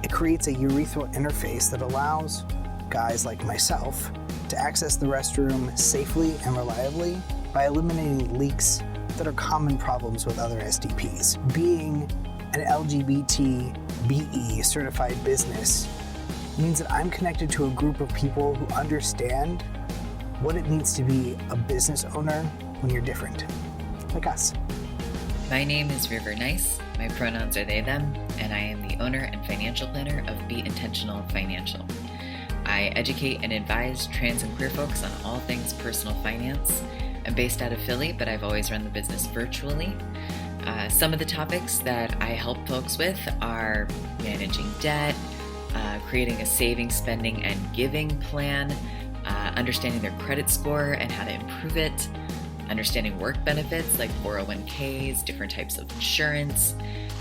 It creates a urethral interface that allows guys like myself to access the restroom safely and reliably by eliminating leaks that are common problems with other SDPs. Being an LGBT BE certified business means that I'm connected to a group of people who understand what it means to be a business owner when you're different, like us. My name is River Nice. My pronouns are they, them, and I am the owner and financial planner of Be Intentional Financial. I educate and advise trans and queer folks on all things personal finance. I'm based out of Philly, but I've always run the business virtually. Some of the topics that I help folks with are managing debt, creating a saving, spending, and giving plan, understanding their credit score and how to improve it, understanding work benefits like 401ks, different types of insurance,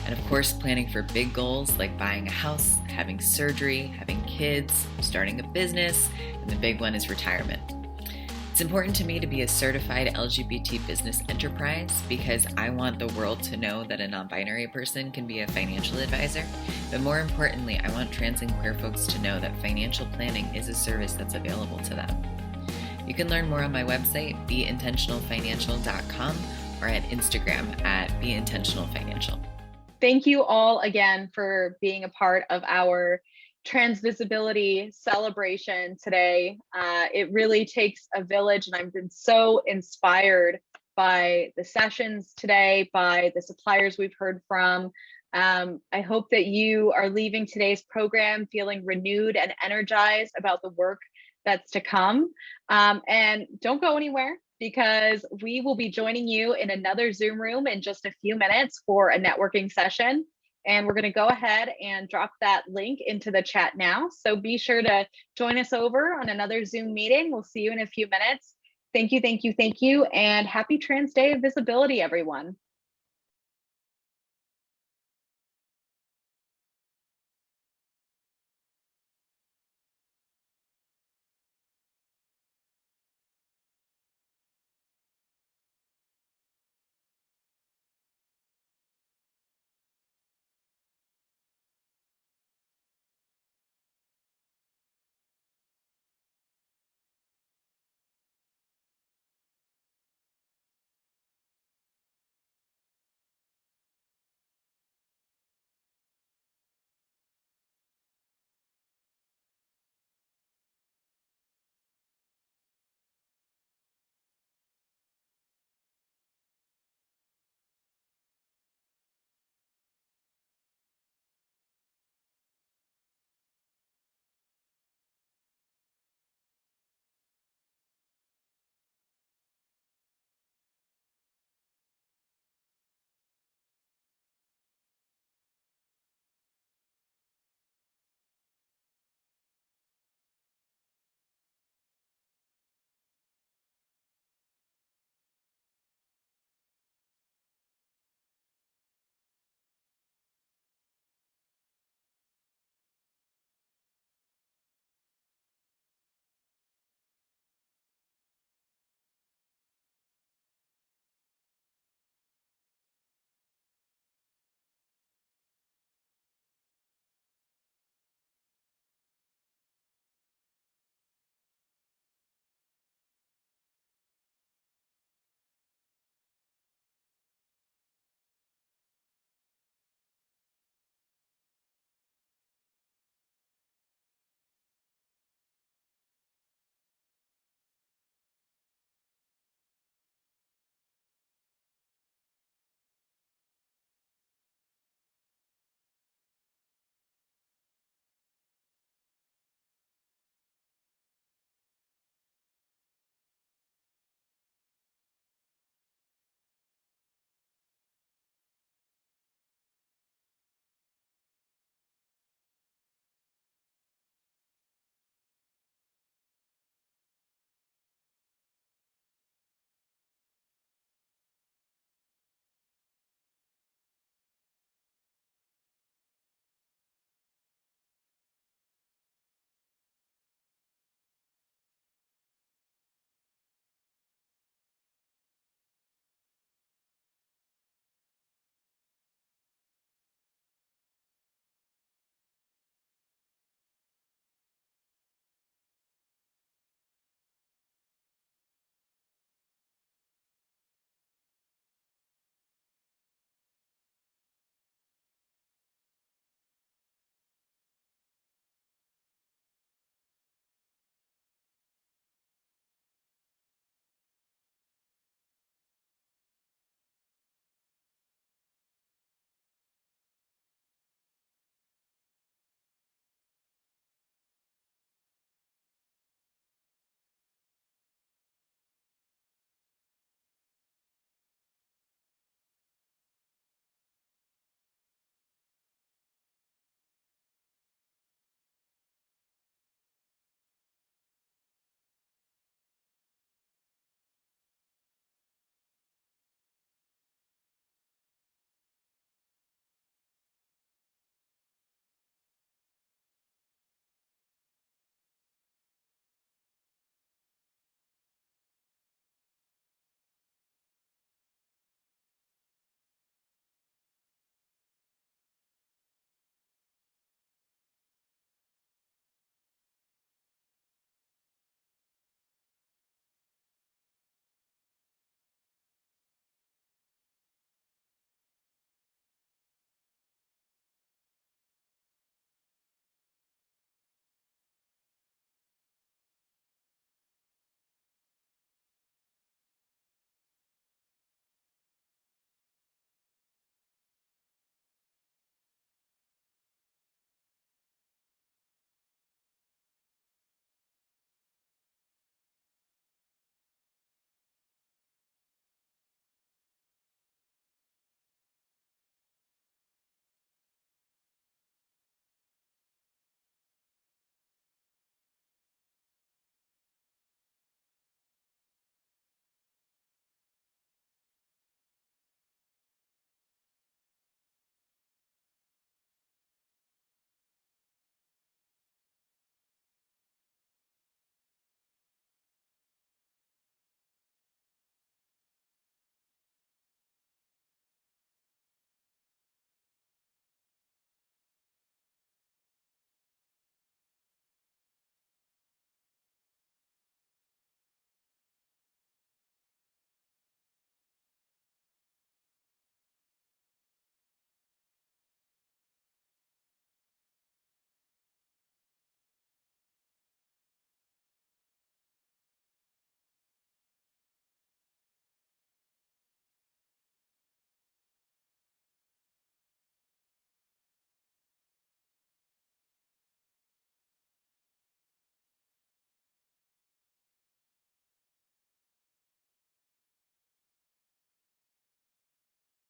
and of course, planning for big goals like buying a house, having surgery, having kids, starting a business, and the big one is retirement. It's important to me to be a certified LGBT business enterprise because I want the world to know that a non-binary person can be a financial advisor. But more importantly, I want trans and queer folks to know that financial planning is a service that's available to them. You can learn more on my website, beintentionalfinancial.com, or at Instagram at beintentionalfinancial. Thank you all again for being a part of our trans visibility celebration today. It really takes a village, and I've been so inspired by the sessions today, by the suppliers we've heard from. I hope that you are leaving today's program feeling renewed and energized about the work that's to come. And don't go anywhere, because we will be joining you in another Zoom room in just a few minutes for a networking session. And we're going to go ahead and drop that link into the chat now. So be sure to join us over on another Zoom meeting. We'll see you in a few minutes. Thank you, thank you, thank you. And happy Trans Day of Visibility, everyone.